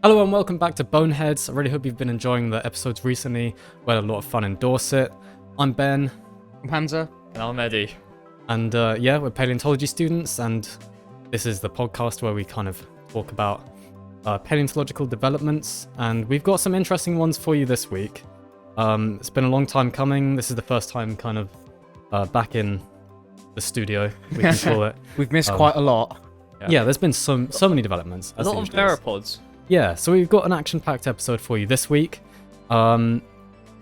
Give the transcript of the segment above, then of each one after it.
Hello and welcome back to BoneHeads. I really hope you've been enjoying the episodes recently. We had a lot of fun in Dorset. I'm Ben. I'm Hamza. And I'm Eddie. And yeah, we're paleontology students, and this is the podcast where we kind of talk about paleontological developments. And we've got some interesting ones for you this week. It's been a long time coming. This is the first time kind of back in the studio, we can call it. We've missed quite a lot. Yeah, there's been so many developments. A lot of theropods. Yeah, so we've got an action-packed episode for you this week. And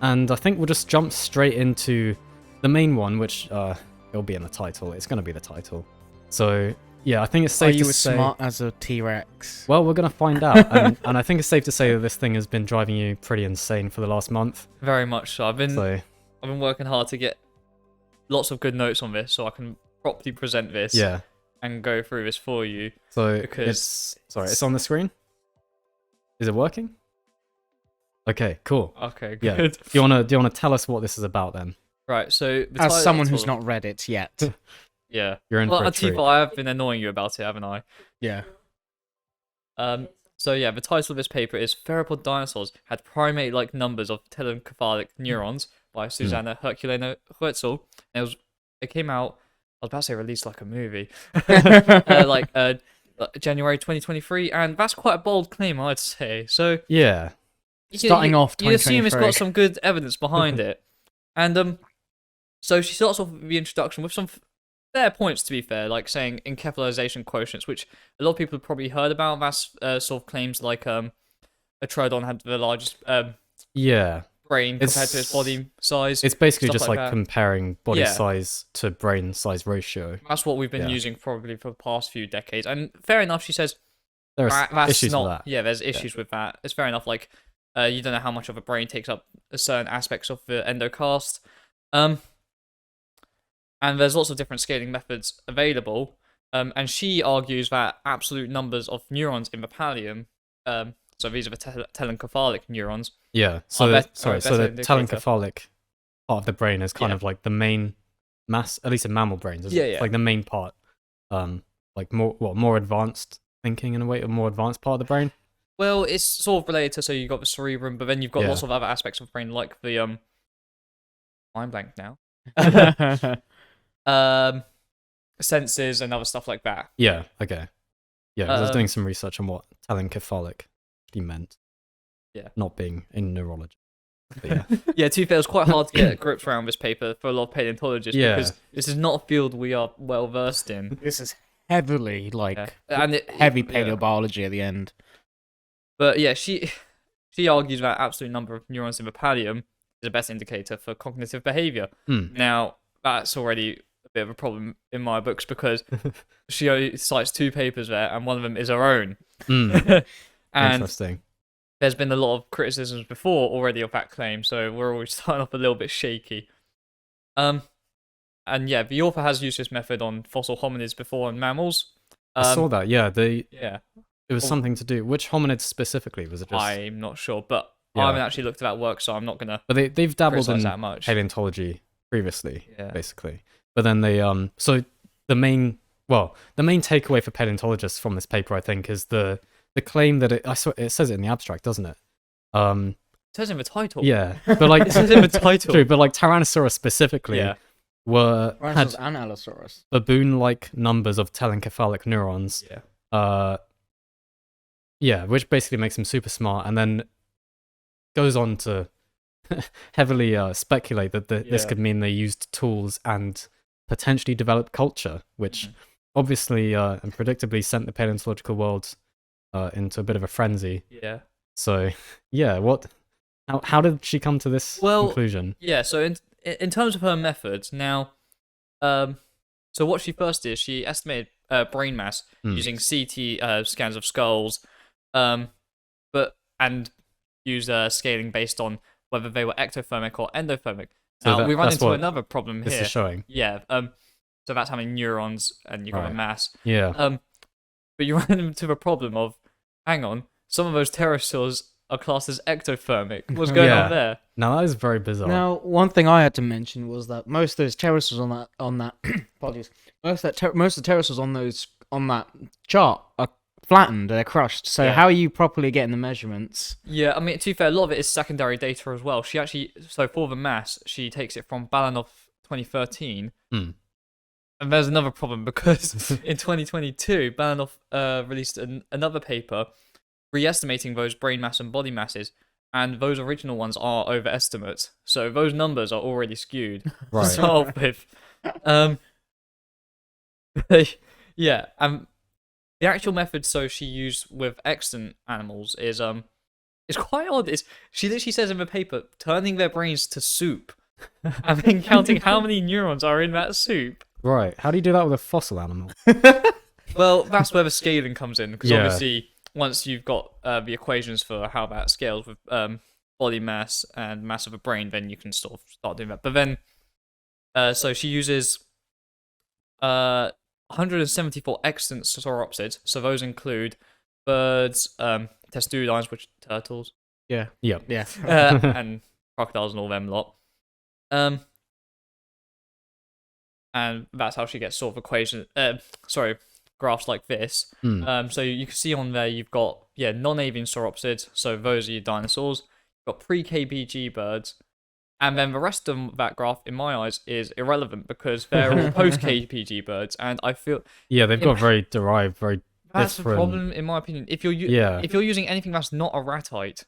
I think we'll just jump straight into the main one, which it'll be in the title. It's going to be the title. So, yeah, I think it's safe to say... Are you as smart as a T-Rex? Well, we're going to find out. and I think it's safe to say that this thing has been driving you pretty insane for the last month. Very much so. I've been working hard to get lots of good notes on this so I can properly present this and go through this for you. So, because it's on the screen? Is it working? Okay, cool. Okay, good. Yeah. Do you wanna tell us what this is about then? Right. So as someone who's not read it yet. Yeah. You're in for a treat. I have been annoying you about it, haven't I? Yeah. So yeah, the title of this paper is Theropod Dinosaurs Had Primate-like Numbers of Telencephalic Neurons by Susanna Herculano-Houzel. It came out, I was about to say released like a movie. January 2023, and that's quite a bold claim, I'd say. So yeah, starting off, you assume it's got some good evidence behind it, and so she starts off with the introduction with some fair points, to be fair, like saying encephalization quotients, which a lot of people have probably heard about. That's sort of claims like a Troodon had the largest brain compared to its body size. It's basically just like comparing body size to brain size ratio. That's what we've been using probably for the past few decades. And fair enough, she says there are issues with that. Yeah, there's issues with that. It's fair enough. Like, you don't know how much of a brain takes up certain aspects of the endocast. And there's lots of different scaling methods available. And she argues that absolute numbers of neurons in the pallium, so these are the telencephalic neurons. Yeah. So the telencephalic part of the brain is kind of like the main mass, at least in mammal brains. It's like the main part, like more advanced thinking in a way, a more advanced part of the brain. Well, it's sort of related to, so you've got the cerebrum, but then you've got lots of other aspects of the brain, like the I'm blank now. Senses and other stuff like that. Yeah. Okay. Yeah, I was doing some research on what telencephalic meant. Yeah. Not being in neurology. But yeah. Yeah, to be fair, it's quite hard to get grips around this paper for a lot of paleontologists because this is not a field we are well versed in. This is heavily heavy paleobiology at the end. But yeah, she argues that absolute number of neurons in the pallium is the best indicator for cognitive behavior. Now, that's already a bit of a problem in my books because she only cites two papers there, and one of them is her own. And interesting. There's been a lot of criticisms before already of that claim, so we're always starting off a little bit shaky. And yeah, the author has used this method on fossil hominids before and mammals. I saw that. Yeah, it was something to do. Which hominids specifically was it? Just... I'm not sure, but I haven't actually looked at that work, so I'm not gonna. But they've dabbled in that much. Paleontology previously, basically. But then they so the main takeaway for paleontologists from this paper, I think, is the claim that it says it in the abstract, doesn't it? It says in the title. Yeah, but like it says in the title. True, but like Tyrannosaurus specifically had Allosaurus. baboon-like numbers of telencephalic neurons. Which basically makes them super smart, and then goes on to heavily speculate that this could mean they used tools and potentially developed culture, which obviously and predictably sent the paleontological world into a bit of a frenzy. Yeah. So, yeah, how did she come to this conclusion? Yeah, so in terms of her methods, now, so what she first did, she estimated brain mass using CT scans of skulls, and used scaling based on whether they were ectothermic or endothermic. So now, we run into another problem here. This is showing. Yeah, so that's how many neurons and you've got a mass. Yeah. But you run into the problem of, hang on, some of those pterosaurs are classed as ectothermic. What's going on there? Now that is very bizarre. Now, one thing I had to mention was that most of those pterosaurs on that apologies, most of the pterosaurs on that chart are flattened, they're crushed. So how are you properly getting the measurements? Yeah, I mean, to be fair, a lot of it is secondary data as well. She actually, so for the mass, she takes it from Balaenognathus 2013. Hmm. And there's another problem because in 2022, Balaenognathus released another paper re-estimating those brain mass and body masses, and those original ones are overestimates. So those numbers are already skewed Right. to start with. Yeah, the actual method she used with extant animals is it's quite odd. She literally says in the paper, turning their brains to soup, and then counting how many neurons are in that soup. Right. How do you do that with a fossil animal? Well, that's where the scaling comes in, because Yeah. obviously once you've got the equations for how that scales with body mass and mass of a brain, then you can sort of start doing that. But then, so she uses 174 extant sauropsids. So those include birds, testudines, which are turtles, Yeah. Yeah. and crocodiles and all them lot. And that's how she gets sort of graphs like this. So you can see on there you've got non-avian sauropsids, so those are your dinosaurs. You've got pre-KBG birds, and then the rest of that graph, in my eyes, is irrelevant because they're all post-KBG birds, and I feel They've got very derived, very that's the different. problem in my opinion. If you're using anything that's not a ratite,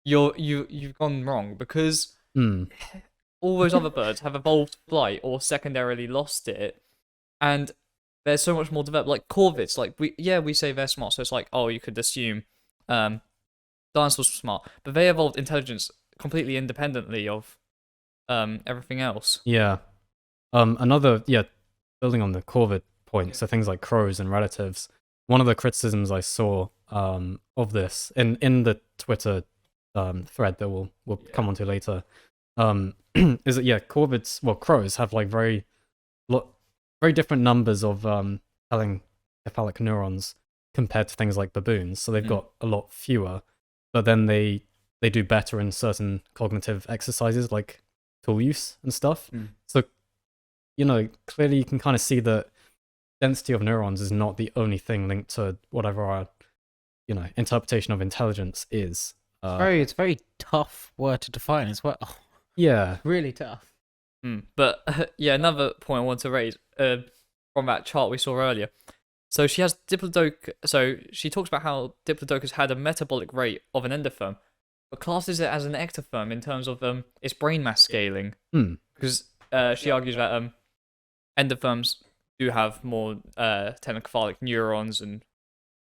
you've gone wrong because all those other birds have evolved flight or secondarily lost it, and they're so much more developed. Like corvids, like we say they're smart, so it's like, oh, you could assume dinosaurs were smart, but they evolved intelligence completely independently of everything else. Building on the corvid point, so things like crows and relatives. One of the criticisms I saw of this in the Twitter thread that we'll come on to later is that corvids, crows have like very different numbers of telencephalic neurons compared to things like baboons. So they've got a lot fewer, but then they do better in certain cognitive exercises like tool use and stuff. So clearly you can kind of see that density of neurons is not the only thing linked to whatever our interpretation of intelligence is. It's very tough word to define as well. Yeah, Really tough. But another point I want to raise from that chart we saw earlier. So she has Diplodocus. So she talks about how Diplodocus had a metabolic rate of an endotherm, but classes it as an ectotherm in terms of its brain mass scaling. Because she argues that endotherms do have more telencephalic neurons and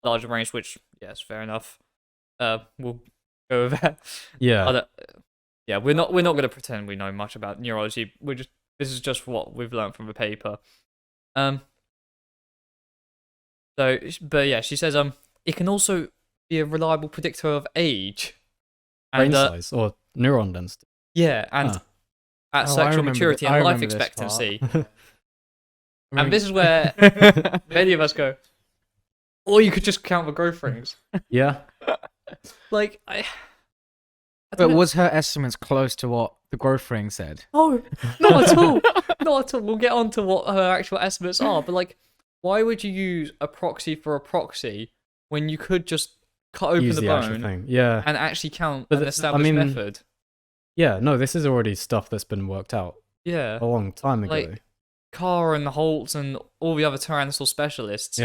larger brains, which yes, fair enough. We'll go with that. Yeah. We're not going to pretend we know much about neurology. This is just what we've learned from the paper. She says it can also be a reliable predictor of age, brain size or neuron density. Yeah, and at sexual maturity and life expectancy. And this is where many of us go, or you could just count the growth rings. Yeah. Like But was her estimates close to what the growth ring said? Oh, not at all. Not at all. We'll get on to what her actual estimates are, but like, why would you use a proxy for a proxy when you could just cut open the bone and actually count an established method? Yeah, no, this is already stuff that's been worked out a long time ago. Like Carr and Holtz and all the other Tyrannosaur specialists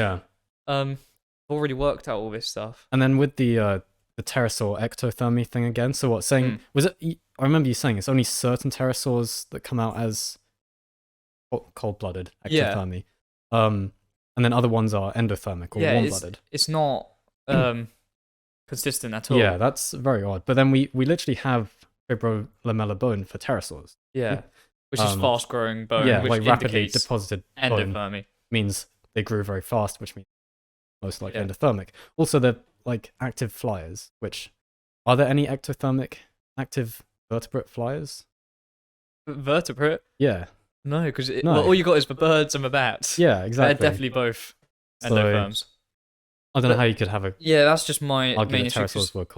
already worked out all this stuff. And then with the pterosaur ectothermy thing again, so what, saying, was it, I remember you saying it's only certain pterosaurs that come out as cold-blooded ectothermy. And then other ones are endothermic or warm-blooded. It's not consistent at all. Yeah, that's very odd. But then we literally have fibrolamellar bone for pterosaurs. Yeah, which is fast-growing bone. Yeah, which like rapidly deposited endothermy. Bone means they grew very fast, which means most likely endothermic. Also, they're like active flyers. Which are there any ectothermic active vertebrate flyers? Vertebrate? Yeah. No, because all you got is the birds and the bats. Yeah, exactly. They're definitely both endotherms. I don't know how you could have a. Yeah, that's just my main issue.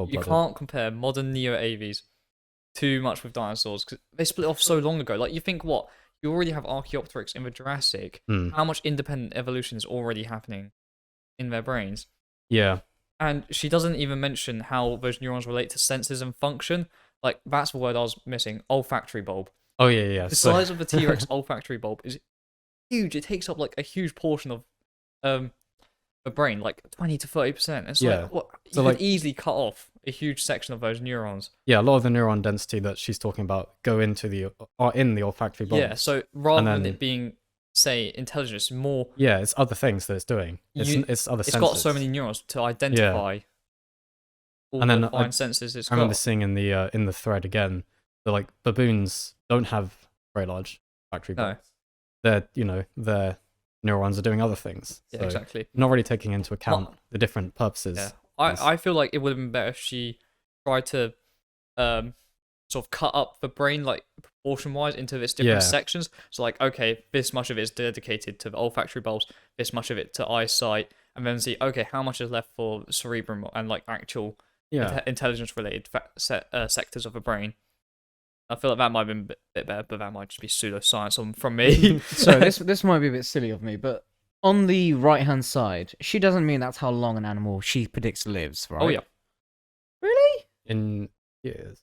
You can't compare modern neo-avies too much with dinosaurs because they split off so long ago. Like, you think what? You already have Archaeopteryx in the Jurassic. How much independent evolution is already happening in their brains? Yeah. And she doesn't even mention how those neurons relate to senses and function. Like, that's the word I was missing. Olfactory bulb. Oh yeah, yeah. The size of the T-Rex olfactory bulb is huge. It takes up like a huge portion of a brain, like 20 to 30%. It's Yeah. like what So, you like- could easily cut off a huge section of those neurons. Yeah, a lot of the neuron density that she's talking about go into are in the olfactory bulb. Yeah, so rather than then- it being, say, intelligence, more Yeah, it's other things that it's doing. It's other it's senses. got so many neurons to identify all And the then fine senses it's I remember got. seeing in the thread again that like baboons don't have very large olfactory No. bulbs. Their neurons are doing other things. Yeah, So exactly. not really taking into account the different purposes. Yeah. I feel like it would have been better if she tried to sort of cut up the brain like proportion wise into its different Yeah. sections. So like, okay, this much of it is dedicated to the olfactory bulbs, this much of it to eyesight, and then see, okay, how much is left for cerebrum and like actual Yeah. intelligence related sectors of the brain. I feel like that might have been a bit better, but that might just be pseudoscience from me. So this might be a bit silly of me, but on the right-hand side, she doesn't mean that's how long an animal she predicts lives, right? Oh yeah. Really? In years.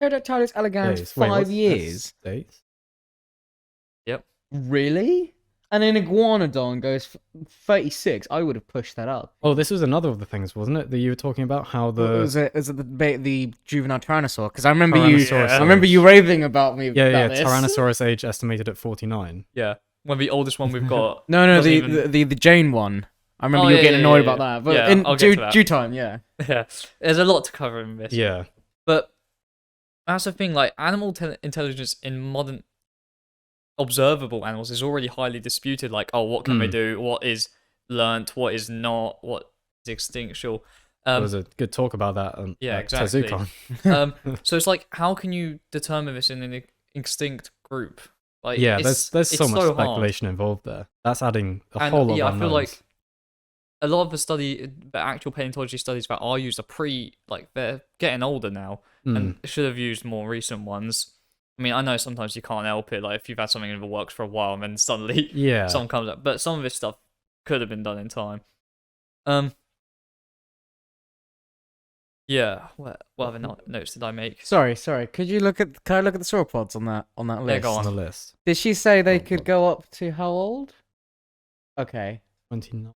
Pterodactylus elegans, Days. Wait, 5 what's- years. that's days? Really? And an iguanodon goes 36. I would have pushed that up. Oh, this was another of the things, wasn't it? That you were talking about how Was the it the juvenile tyrannosaur? Because I remember Tyrannosaurus I remember you raving about me. yeah about this. Tyrannosaurus age estimated at 49. Yeah. One of the oldest one we've got. No, doesn't the, even- the Jane one. I remember Oh, you were yeah, getting yeah, annoyed yeah, about yeah. that, but Yeah, in I'll get to that. due time, yeah. Yeah. There's a lot to cover in this. Yeah. But that's the thing, like animal intelligence in modern observable animals is already highly disputed. Like, oh, what can they do? What is learnt? What is not? What is extinctual? There was a good talk about that. Yeah, at exactly. TaZuCon. So it's like, how can you determine this in an extinct group? Like, Yeah, it's, there's so it's much hard. speculation involved there. That's adding a And whole lot yeah, of I feel like unknowns. a lot of the actual paleontology studies that are used are they're getting older now, and should have used more recent ones. I mean, I know sometimes you can't help it, like if you've had something in the works for a while and then suddenly Yeah. something comes up, but some of this stuff could have been done in time. Yeah. What other notes did I make? Sorry. Could I look at the sauropods on that list? Yeah, go on on. the list. Did she say they Sauropods. could go up to how old? Okay. 29.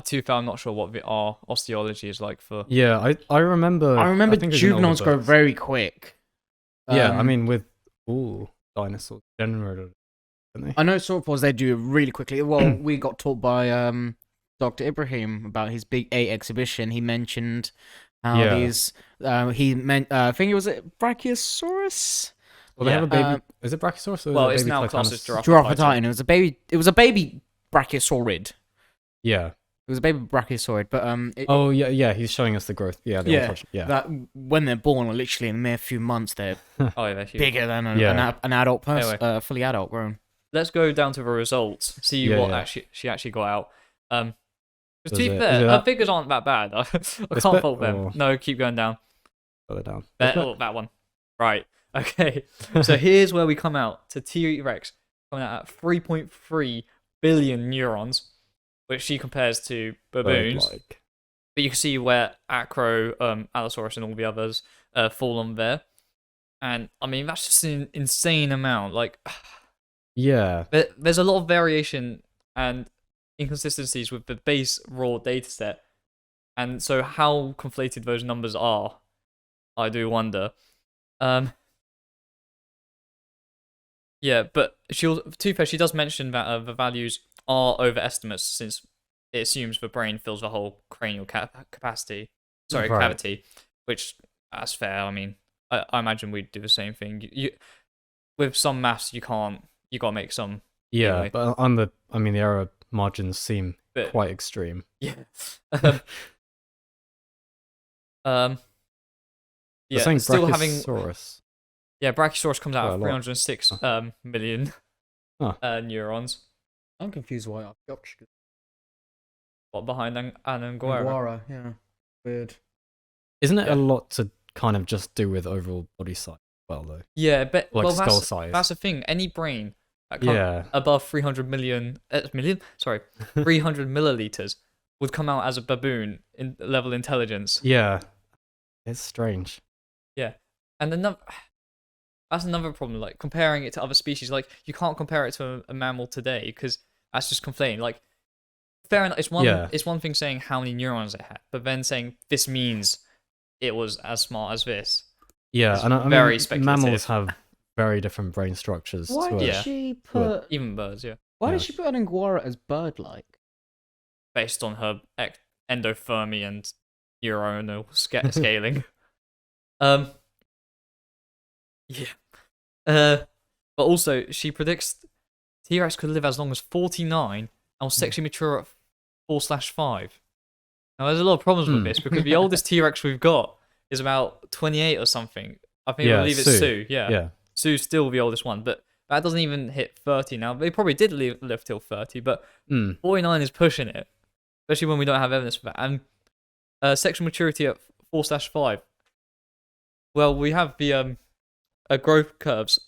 To be fair, I'm not sure what our osteology is like for. Yeah, I remember. I remember think it was in older juveniles grow books. very quick. Yeah, I Um, mean with dinosaurs generally, don't they? I know sauropods they do it really quickly. Well, we got taught by Dr. Ibrahim about his big 8 exhibition. He mentioned how Yeah. these I think it was Brachiosaurus. Well, they have a baby. Um, Is it Brachiosaurus? Or is Well, it it's baby now classed as Titanosaurus? Giraffe. It was a baby brachiosaurid. Yeah. It was a baby brachiosaurid, but Oh yeah. He's showing us the growth. Yeah. The Yeah, ontology. Yeah. that when they're born, or literally in a mere few months, they're Oh yeah, they're huge. bigger than Yeah. an adult person, Anyway. fully adult grown. Let's go down to the results. See Yeah, what yeah. she actually got out. 'Cause Was to be it- fair, is it her that- figures aren't that bad. I This can't bit, fault them. or- No, keep going down. Further down. That one. Right. Okay. So here's where we come out to T-Rex coming out at 3.3 billion neurons, which she compares to baboons. Bird-like. But you can see where Acro, Allosaurus, and all the others fall on there. And I mean, that's just an insane amount. Like, Yeah. there's a lot of variation and inconsistencies with the base raw dataset. And so, how conflated those numbers are, I do wonder. Yeah, but to be fair, she does mention that the values are overestimates since it assumes the brain fills the whole cranial capacity. Sorry, Right. cavity, which that's fair. I mean, I imagine we'd do the same thing. You with some maths, you gotta make some. Yeah. Anyway. But the error margins seem Bit. quite extreme. Yeah. They're Yeah, saying still having Brachiosaurus. yeah, Brachiosaurus comes out Quite a at lot. 306 million Huh. neurons. I'm confused why I've got What behind Ananguera? yeah, weird. Isn't it Yeah. a lot to kind of just do with overall body size as well, though? Yeah, but Like well, skull that's size. that's the thing. Any brain that come Yeah. above 300 sorry, 300 milliliters would come out as a baboon in level intelligence. Yeah. It's strange. Yeah, and that's another problem. Like comparing it to other species, like you can't compare it to a mammal today because that's just conflating. Like, fair enough, it's one thing saying how many neurons it had, but then saying this means it was as smart as this. Yeah, It's and I very mean, speculative. mammals have very different brain structures. Why to did Yeah. she put? Even birds, yeah, Why Yeah. did she put an Anguara as bird-like? based on her endothermy and neuronal scaling. Yeah. But also she predicts T-Rex could live as long as 49 and will sexually mature at 4/5. Now there's a lot of problems with this because the oldest T-Rex we've got is about 28 or something. I think I believe it's Sue. Yeah. Sue's still the oldest one, but that doesn't even hit 30 now. They probably did live till 30, but 49 is pushing it, especially when we don't have evidence for that. And sexual maturity at 4/5. Well, we have the growth curves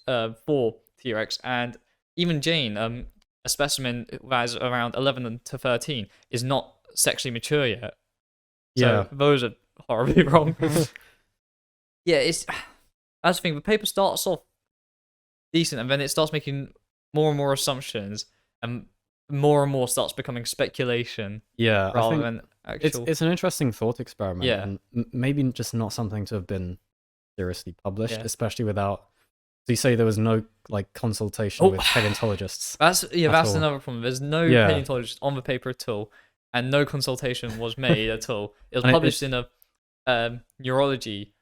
for T-Rex, and even Jane, a specimen that is around 11 to 13, is not sexually mature yet. So Yeah. those are horribly wrong. Yeah, that's the thing. The paper starts off decent, and then it starts making more and more assumptions, and more starts becoming speculation Yeah. I rather think than actual. it's an interesting thought experiment. Yeah. And maybe just not something to have been seriously published, Yeah. especially without. So you say there was no like consultation with paleontologists. That's all. another problem. There's no Yeah. paleontologist on the paper at all, and no consultation was made at all. It was And published in a neurology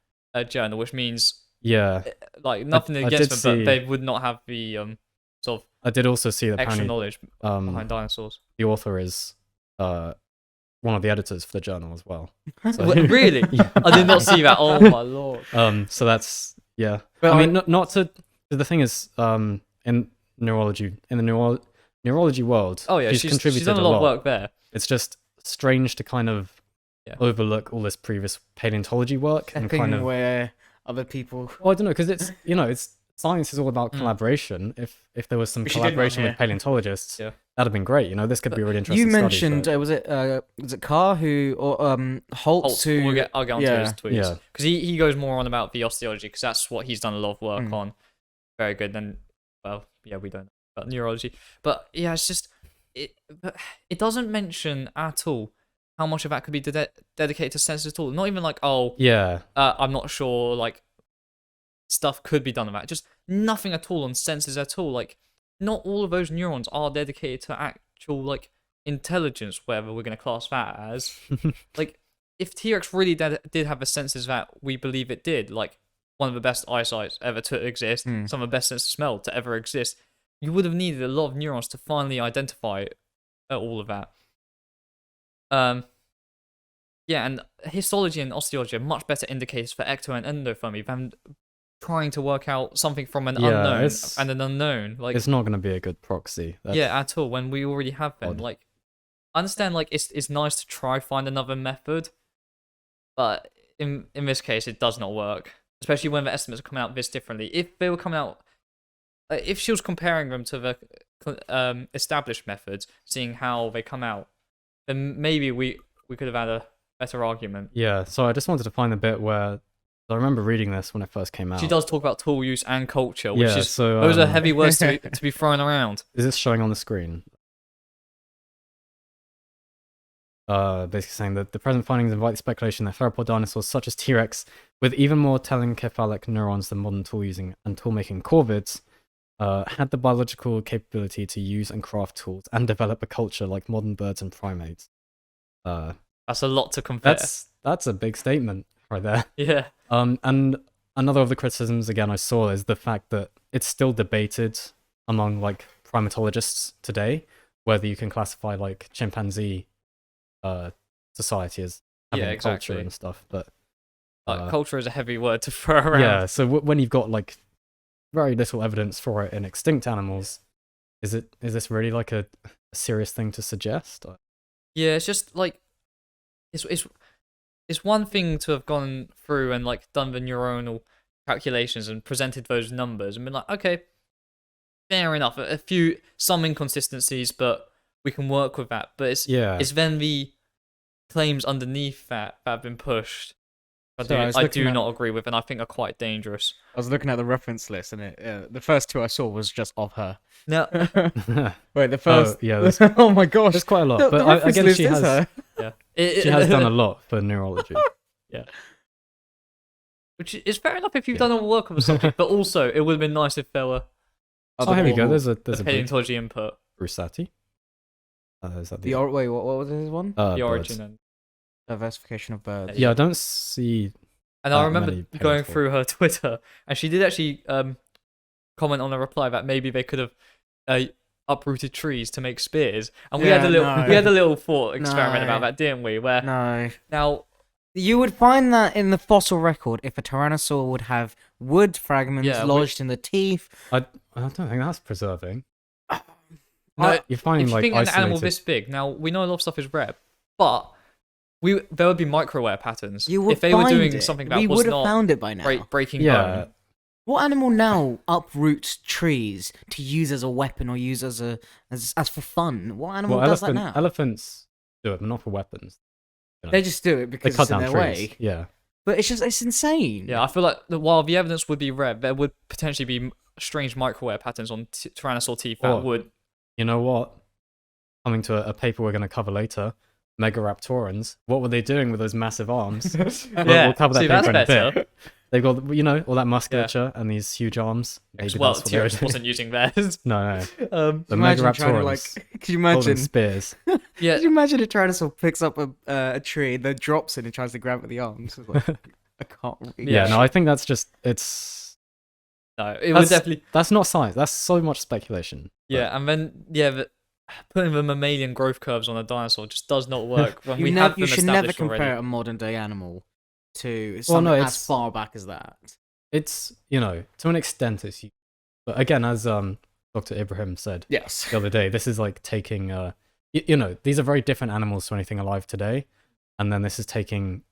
journal, which means Yeah. like nothing I against did them, but see- they would not have the sort of I did also see that extra apparently knowledge behind dinosaurs. the author is one of the editors for the journal as well. So, Really? Yeah. I did not see that. Oh my lord. So that's yeah. Well, I mean, not to. The thing is, in neurology, in the neurology world, Oh yeah, she's contributed she's done a lot of work there. It's just strange to kind of Yeah. overlook all this previous paleontology work and kind of. where other people. Well, I don't know, because it's it's science is all about collaboration. If there was some Which she did one collaboration with here. paleontologists, Yeah. that'd have been great. This could be a really interesting. You study, mentioned so- was it Carr who or Holtz who? I'll get onto yeah. his tweets Yeah. because he goes more on about the osteology because that's what he's done a lot of work on. Very good. Then, well, yeah, we don't know about neurology, but yeah, it's just but it doesn't mention at all how much of that could be dedicated to sensors at all. Not even like Yeah. I'm not sure like stuff could be done with that. Just nothing at all on sensors at all. Like not all of those neurons are dedicated to actual like intelligence, whatever we're gonna class that as. Like if T-Rex really did have the senses that we believe it did, like one of the best eyesights ever to exist, some of the best sense of smell to ever exist, you would have needed a lot of neurons to finally identify all of that. Yeah, and histology and osteology are much better indicators for ecto and endothermy than trying to work out something from an unknown and an unknown. Like it's not going to be a good proxy. yeah, at all. When we already have them, odd. like I understand, like it's nice to try find another method, but in this case, it does not work. Especially when the estimates are coming out this differently. If they were coming out, if she was comparing them to the established methods, seeing how they come out, then maybe we could have had a better argument. Yeah, so I just wanted to find the bit where I remember reading this when it first came out. She does talk about tool use and culture, which Yeah, is so, those are heavy words to be thrown around. Is this showing on the screen? Basically saying that the present findings invite the speculation that theropod dinosaurs such as T-Rex, with even more telencephalic neurons than modern tool-using and tool-making corvids, had the biological capability to use and craft tools and develop a culture like modern birds and primates. That's a lot to compare. That's a big statement right there. Yeah. And another of the criticisms again I saw is the fact that it's still debated among like primatologists today whether you can classify like chimpanzee society as having Yeah, culture exactly. and stuff, but Culture is a heavy word to throw around. yeah. So when you've got like very little evidence for it in extinct animals, is this really like a serious thing to suggest? Yeah, it's just like it's one thing to have gone through and like done the neuronal calculations and presented those numbers and been like, okay, fair enough. Some inconsistencies, but we can work with that. But it's then the claims underneath that have been pushed. I do not agree with, and I think are quite dangerous. I was looking at the reference list, and the first two I saw was just of her. No, wait, the first. Oh, yeah, oh my gosh, there's quite a lot. The But reference again, list she is has her. yeah, she has done a lot for neurology. Which is fair enough if you've done all the work on the subject, but also it would have been nice if there were Oh, here we go. There's a paleontology input. Brusati. Is that Wait, what was his one? The birds. origin and Diversification of birds. Yeah, I don't see. And I that remember many going paleontology. through her Twitter, and she did actually comment on a reply that maybe they could have uprooted trees to make spears. And we had a little thought experiment about that, didn't we? Where now you would find that in the fossil record if a tyrannosaur would have wood fragments lodged in the teeth. I don't think that's preserving. no, You're finding if you like think an animal isolated. this big, now we know a lot of stuff is rare, but there would be microwear patterns. You would if they were find doing it. something that we was would have not found it by now. breaking Yeah. bone. What animal now uproots trees to use as a weapon or use as for fun? What animal Well, does that now? elephants do it, but not for weapons. They just do it They because cut it's in down their trees. way. Yeah. But it's insane. Yeah, I feel like while the evidence would be rare, there would potentially be strange microwear patterns on tyrannosaur teeth that Or- would. You know what? Coming to a paper we're going to cover later. Megaraptorans. What were they doing with those massive arms? We'll cover that see, paper that's in a better. bit. They've got all that musculature and these huge arms. Maybe Well, that's what they were T-Rex doing. wasn't using theirs. No. The Imagine trying to, Megaraptorans could you holding imagine? spears. Yeah, Could you imagine a tyrannosaur picks up a tree, then drops it and tries to grab it with the arms? It's like, I can't read. Yeah, no, I think that's just no, it would definitely. that's not science. That's so much speculation. Yeah, and then putting the mammalian growth curves on a dinosaur just does not work when we have them You should never established compare already. a modern day animal to Well, something no, as it's- far back as that. It's to an extent it's, but again, as Dr. Ibrahim said Yes. the other day, this is like taking these are very different animals to anything alive today, and then this is taking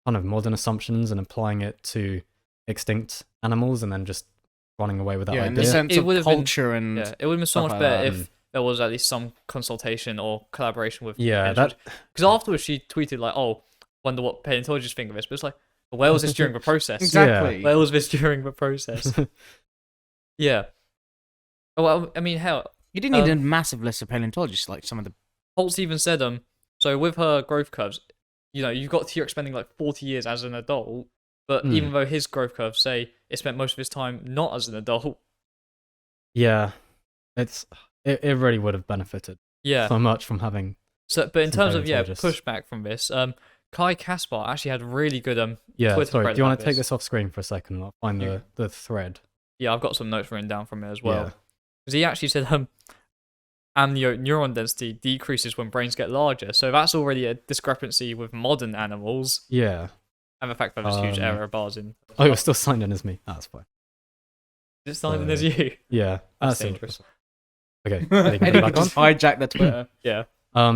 kind of modern assumptions and applying it to extinct animals, and then just running away with that Yeah, in the idea. sense It of would have been- culture and Yeah, it would have been so stuff much like better that. if there was at least some consultation or collaboration with. Yeah, that because afterwards she tweeted like, "Oh, wonder what paleontologists think of this," but it's like, where was this during the process? exactly. Where was this during the process? Yeah. Well, I mean, hell, You didn't need a massive list of paleontologists like some of the. Holtz even said, so with her growth curves, you've got T-Rex spending like 40 years as an adult, but even though his growth curves say it spent most of his time not as an adult. Yeah, it really would have benefited Yeah. so much from having. So, but in some terms of paleontologists. pushback from this, Kai Kaspar actually had really good Yeah, Twitter sorry. thread Do you want about to take this. this off screen for a second? I'll find Yeah. the thread. Yeah, I've got some notes written down from it as well. Yeah. Because he actually said amniote neuron density decreases when brains get larger. So that's already a discrepancy with modern animals. Yeah. And the fact that there's huge error bars in. Oh, you're still signed in as me. That's fine. It's not even as you. Yeah, That's a- dangerous. Okay. I Back on. just hijack the Twitter. Yeah.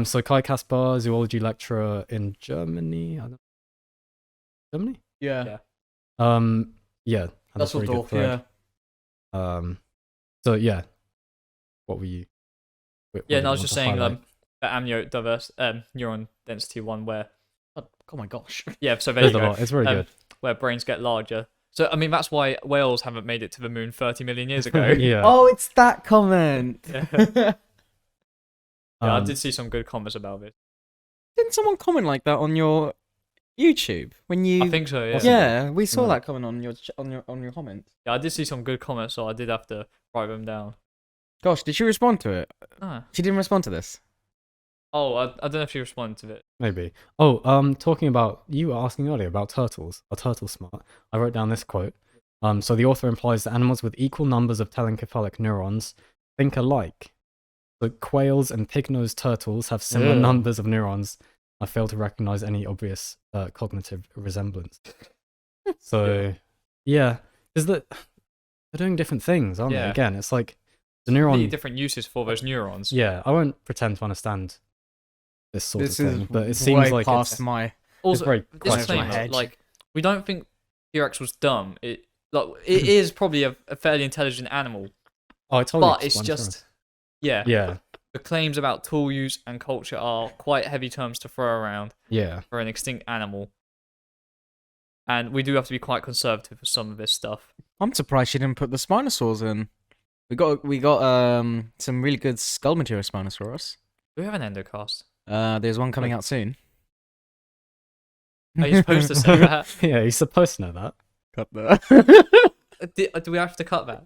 So Kai Kaspar, zoology lecturer in Germany. Germany? Yeah. Yeah. had a That's very what good thread. So yeah. What were you? Yeah, and I was just saying the amniote neuron density one where Oh my gosh. yeah, so there There's you a go. lot. It's very good. Where brains get larger. So I mean that's why whales haven't made it to the moon 30 million years ago. Yeah. Oh, it's that comment. Yeah, I Um, did see some good comments about it. Didn't someone comment like that on your YouTube when you? I think so. Yeah. Yeah, we saw No. that comment on your comments. Yeah, I did see some good comments, so I did have to write them down. Gosh, did she respond to it? Ah. She didn't respond to this. Oh, I don't know if you responded to it. Maybe. Oh, talking about you were asking earlier about turtles. Are turtles smart? I wrote down this quote. So the author implies that animals with equal numbers of telencephalic neurons think alike. So quails and pig-nosed turtles have similar Ugh. numbers of neurons. I fail to recognize any obvious cognitive resemblance. So, yeah, is that they're doing different things, aren't they? Yeah. Again, it's like the Many neuron. different uses for those neurons. Yeah, I won't pretend to understand this sort This of is thing, but it way seems like past it's my. Also, very close this to my claim, head. like, we don't think T-Rex was dumb. It is probably a fairly intelligent animal Oh, I told you. But it's just, yeah, Yeah. the claims about tool use and culture are quite heavy terms to throw around Yeah. for an extinct animal. And we do have to be quite conservative with some of this stuff. I'm surprised she didn't put the Spinosaurs in. We got some really good skull material Spinosaurus. Do we have an endocast? There's one coming out soon. Are you supposed to say that? Yeah, you're supposed to know that. Cut that. Do we have to cut that?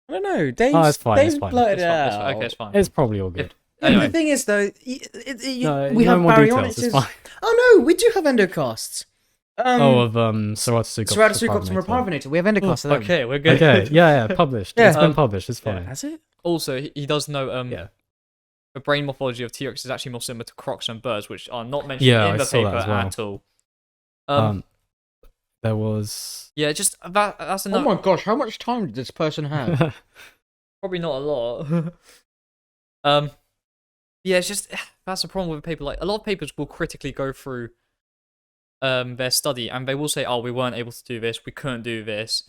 I don't know. Dave's, Oh, it's fine, it's Dave's fine. blurted It's fine, it it's fine. out. Okay, it's fine. It's probably all good. Anyway. The thing is, though, No, we no have more details, baryonyx. it's fine. Oh no, we do have endocasts. Of Ceratosuchops Ceratosuchops and Reparvinator. We have endocasts. of them. Okay, we're good. Okay, yeah, published. Yeah. It's been published. It's fine. Has it? Also, he does know Yeah. the brain morphology of T-Rex is actually more similar to crocs and birds, which are not mentioned Yeah, in I the saw paper that as well. at all. There was. Yeah, just that's Oh enough. my gosh, how much time did this person have? Probably not a lot. Yeah, it's just that's the problem with a paper. Like a lot of papers will critically go through their study, and they will say, "Oh, we weren't able to do this. We couldn't do this.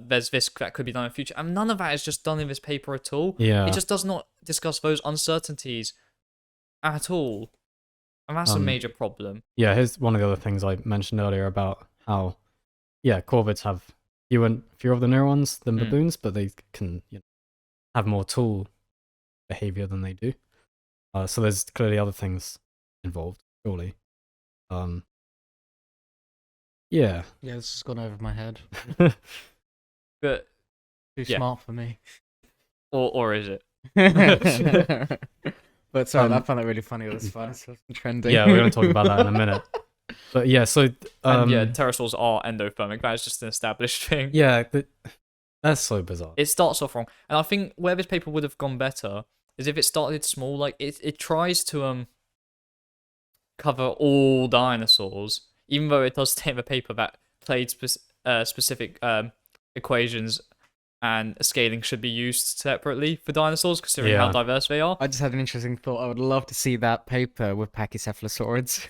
There's this that could be done in the future," and none of that is just done in this paper at all. Yeah. It just does not discuss those uncertainties at all, and that's a major problem. Yeah, here's one of the other things I mentioned earlier about how, corvids have fewer of the neurons than baboons, but they can have more tool behavior than they do. So there's clearly other things involved, surely. Yeah. Yeah, this has gone over my head. But Too Yeah. smart for me. or is it? But sorry, I found that really funny. It was fun. It's trending. Yeah, we're going to talk about that in a minute. But yeah, so And yeah, pterosaurs are endothermic. That is just an established thing. yeah, that's so bizarre. It starts off wrong, and I think where this paper would have gone better is if it started small. Like it tries to cover all dinosaurs, even though it does state in the paper that clade specific equations and scaling should be used separately for dinosaurs, considering how Yeah. diverse they are. I just had an interesting thought. I would love to see that paper with pachycephalosaurids.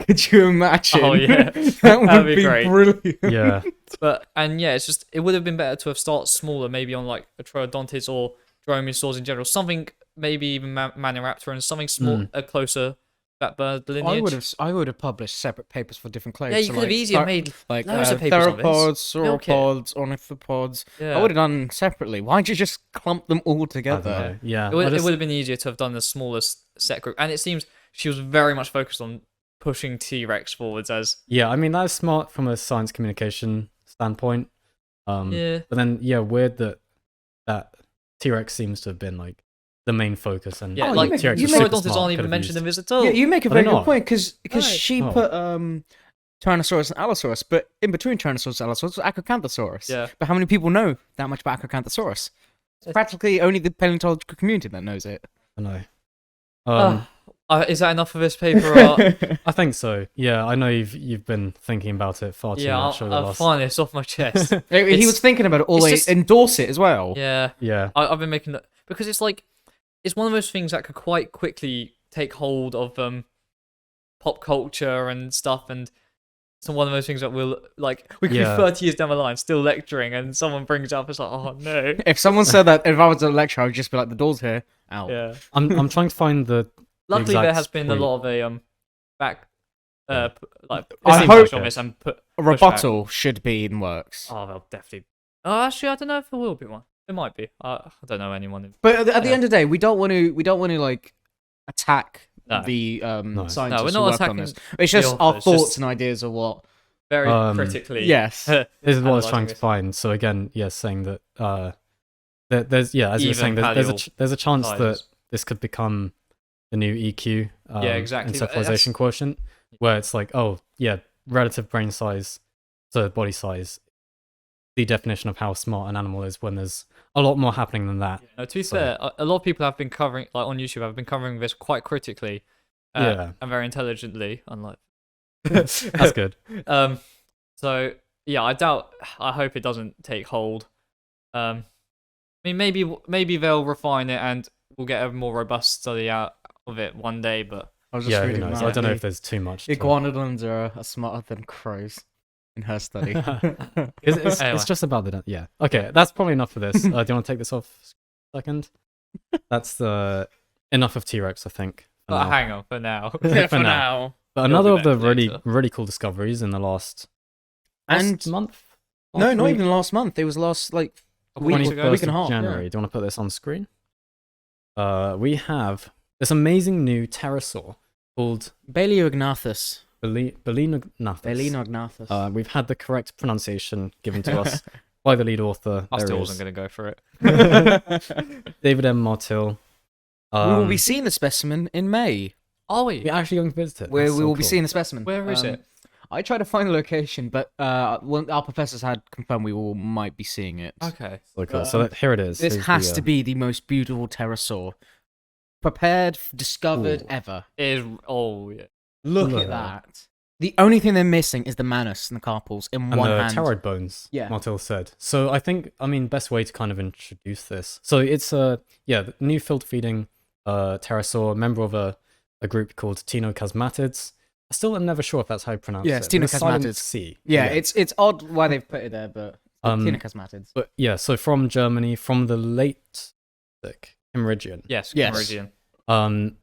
Could you imagine? Oh, yeah. That would That'd be be great. brilliant. Yeah. But it's just it would have been better to have started smaller, maybe on like a Troodontids or dromaeosaurs in general, something maybe even Megaraptoran, something small, closer that bird lineage. I would have published separate papers for different clades. Yeah, you so could have like, easier made like loads of papers on this. theropods, Milk it. sauropods, ornithopods. Yeah. I would have done separately. Why'd you just clump them all I don't together? know. Yeah. It would, I just- it would have been easier to have done the smallest set group, and it seems she was very much focused on pushing T-Rex forwards as Yeah, I mean that's smart from a science communication standpoint. yeah. But then weird that T-Rex seems to have been like the main focus, and Yeah, Oh, like you T-Rex make- is you super Troodontids smart, aren't could even have mentioned in used- this at all. Yeah, you make a Are very they good not? point because Right. she Oh. put Tyrannosaurus and Allosaurus, but in between Tyrannosaurus and Allosaurus was Acrocanthosaurus. Yeah. But how many people know that much about Acrocanthosaurus? It's practically only the paleontological community that knows it. I know. Is that enough for this paper? I think so. Yeah, I know you've been thinking about it far too Yeah, much over the I'll last. find this off my chest. He It's- was thinking about it all the way, it's just- endorse it as well. Yeah, Yeah. I've been making that because it's like it's one of those things that could quite quickly take hold of pop culture and stuff, and it's one of those things that will like we could Yeah. be 30 years down the line still lecturing, and someone brings it up. It's like, oh no. If someone said that, if I was at a lecture, I would just be like, the door's here, out. Yeah. I'm trying to find the. Luckily, there exact has been a point. lot of a back like I pushback hope- on this and put A pushback. rebuttal should be in works. Oh, they'll definitely. Oh, actually, I don't know if there will be one. There might be. I don't know anyone. But at the Yeah. end of the day, we don't want to like attack No. the No. scientists No, we're who not work on attacking this. It's the just our authors, thoughts just- and ideas of what. Very critically. Yes. This is what I was analysing trying to this. find. So again, saying that there's as you were Even saying, there's a chance that Guys. this could become the new EQ. exactly. Encephalization quotient, where it's like, oh yeah, relative brain size to body size, the definition of how smart an animal is when there's a lot more happening than that. No, to be So- fair, a lot of people have been covering, like on YouTube, have been covering this quite critically, Yeah. and very intelligently. Unlike, That's good. So yeah, I hope it doesn't take hold. I mean, maybe they'll refine it and we'll get a more robust study out of it one day. But I was just Yeah, who reading knows? that I don't know the if there's too much. to- iguanodons are smarter than crows. in her study. Anyway. It's just about the yeah. Okay, that's probably enough for this. Do you want to take this off a second? That's enough of T-Rex, I think. For now. Hang on for now. For now. But We'll another be of the back really later. really cool discoveries in the last month. No, Last not week? even last month. It was last like A week, week 21st ago. week and a of half. January. Yeah. Do you want to put this on screen? We have this amazing new pterosaur called Balaenognathus. Balaenognathus. We've had the correct pronunciation given to us by the lead author. I There still is wasn't going to go for it. David M. Martill. We will be seeing the specimen in May. Are we? We're actually going to visit it. Where That's we so will be cool. seeing the specimen. Where is it? I tried to find the location, but our professors had confirmed we all might be seeing it. Okay. So cool. So here it is. This Here's has the, to be the most beautiful pterosaur prepared, discovered Ooh. ever. It is. Oh yeah. Look Look at at that. The only thing they're missing is the manus and the carpals in and one the hand. pteroid bones. Yeah. Martill said. So I think best way to kind of introduce this. So it's the new filter feeding pterosaur, member of a group called Tenochasmatids. I still am never sure if that's how you pronounce Yeah, it. it's With a silent Tenochasmatids. C. Yeah, it's odd why they've put it there, but Tenochasmatids. But yeah, so from Germany, from the late Kimmeridgian. Yes. Yes. Meridian.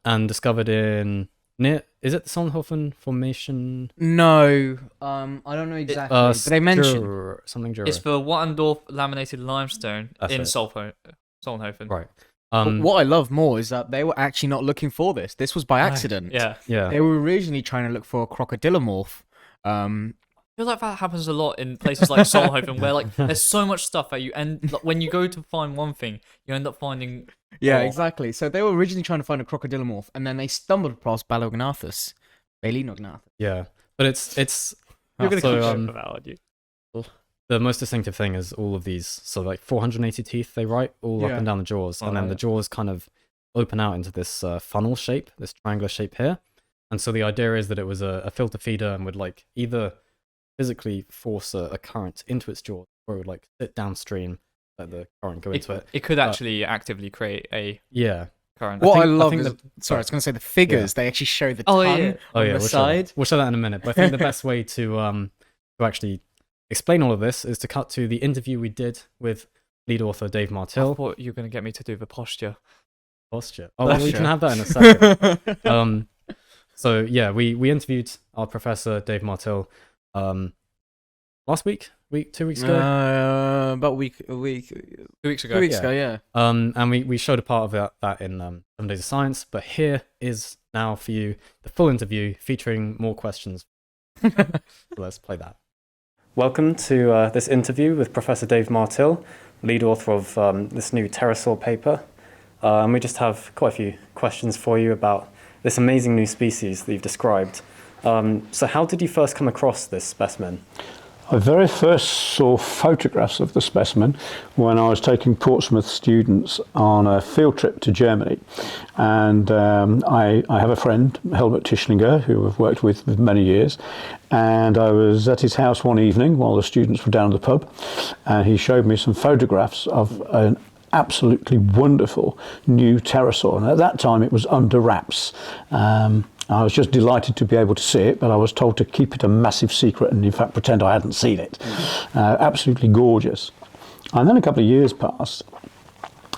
And discovered in is it the Solnhofen Formation? No, I don't know exactly, but they mentioned something Jura. It's for Wattendorf laminated limestone That's in it. Solnhofen. Right. But what I love more is that they were actually not looking for this. This was by accident. Yeah. yeah. They were originally trying to look for a crocodilomorph. I feel like that happens a lot in places like Solnhofen, where like there's so much stuff that you end like, when you go to find one thing, you end up finding. Yeah, more. exactly. So they were originally trying to find a crocodilomorph, and then they stumbled across Balaenognathus. Yeah. But it's You're gonna so, come for that, aren't you? the most distinctive thing is all of these, so like 480 teeth they write all up Yeah. and down the jaws, and then yeah. the jaws kind of open out into this funnel shape, this triangular shape here. And so the idea is that it was a filter feeder and would like either physically force a current into its jaws, or it would like sit downstream, let the current go into it. It could actually actively create a Yeah. current. What I think- I love think is, sorry, I was going to say the figures. They actually show the Oh, tongue yeah. on the we'll side. we'll show that in a minute. But I think the best way to actually explain all of this is to cut to the interview we did with lead author Dave I Martill. thought you were going to get me to do the posture. Posture. Oh, well, we Posture. can have that in a second. So yeah, we interviewed our professor Dave Martill last week, 2 weeks ago. About a week, 2 weeks ago. 2 weeks yeah. ago, yeah. And we showed a part of that in 7 Days of Science. But here is now for you the full interview featuring more questions. So let's play that. Welcome to this interview with Professor Dave Martill, lead author of this new pterosaur paper. And we just have quite a few questions for you about this amazing new species that you've described. So how did you first come across this specimen? I very first saw photographs of the specimen when I was taking Portsmouth students on a field trip to Germany. And I have a friend, Helmut Tischlinger, who I've worked with for many years. And I was at his house one evening while the students were down at the pub. And he showed me some photographs of an absolutely wonderful new pterosaur. And at that time it was under wraps. I was just delighted to be able to see it, but I was told to keep it a massive secret and in fact pretend I hadn't seen it. Absolutely gorgeous. And then a couple of years passed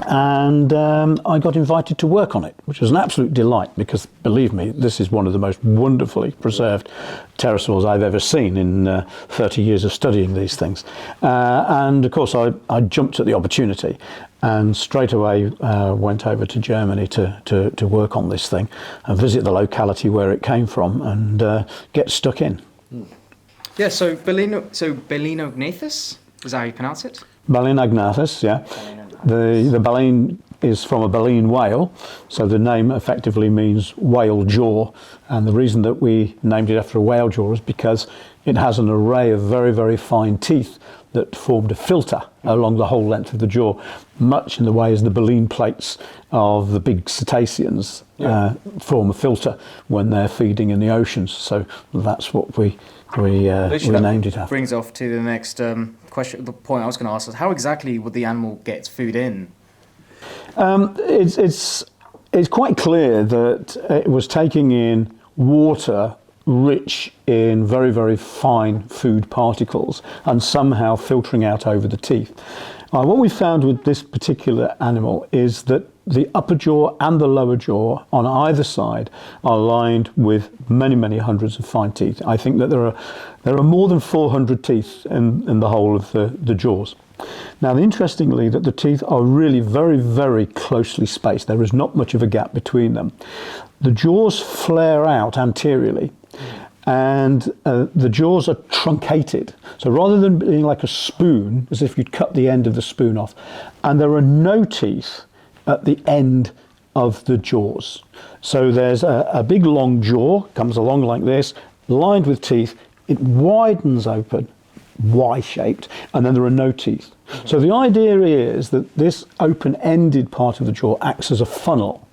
and I got invited to work on it, which was an absolute delight because, believe me, this is one of the most wonderfully preserved pterosaurs I've ever seen in 30 years of studying these things. And of course I jumped at the opportunity and straight away went over to Germany to work on this thing and visit the locality where it came from and get stuck in. Yeah, so Balaenognathus, is that how you pronounce it? Balaenognathus, yeah. The baleine is from a baleen whale, so the name effectively means whale jaw, and the reason that we named it after a whale jaw is because it has an array of very, very fine teeth that formed a filter along the whole length of the jaw, much in the way as the baleen plates of the big cetaceans form a filter when they're feeding in the oceans. So that's what we named it after. Brings off to the next question. The point I was going to ask is how exactly would the animal get its food in? It's quite clear that it was taking in water rich in very, very fine food particles and somehow filtering out over the teeth. What we found with this particular animal is that the upper jaw and the lower jaw on either side are lined with many, many hundreds of fine teeth. I think that there are more than 400 teeth in the whole of the jaws. Now, interestingly, that the teeth are really very, very closely spaced. There is not much of a gap between them. The jaws flare out anteriorly, and the jaws are truncated. So rather than being like a spoon, as if you'd cut the end of the spoon off, and there are no teeth at the end of the jaws. So there's a big long jaw, comes along like this, lined with teeth. It widens open, Y-shaped, and then there are no teeth. So the idea is that this open-ended part of the jaw acts as a funnel,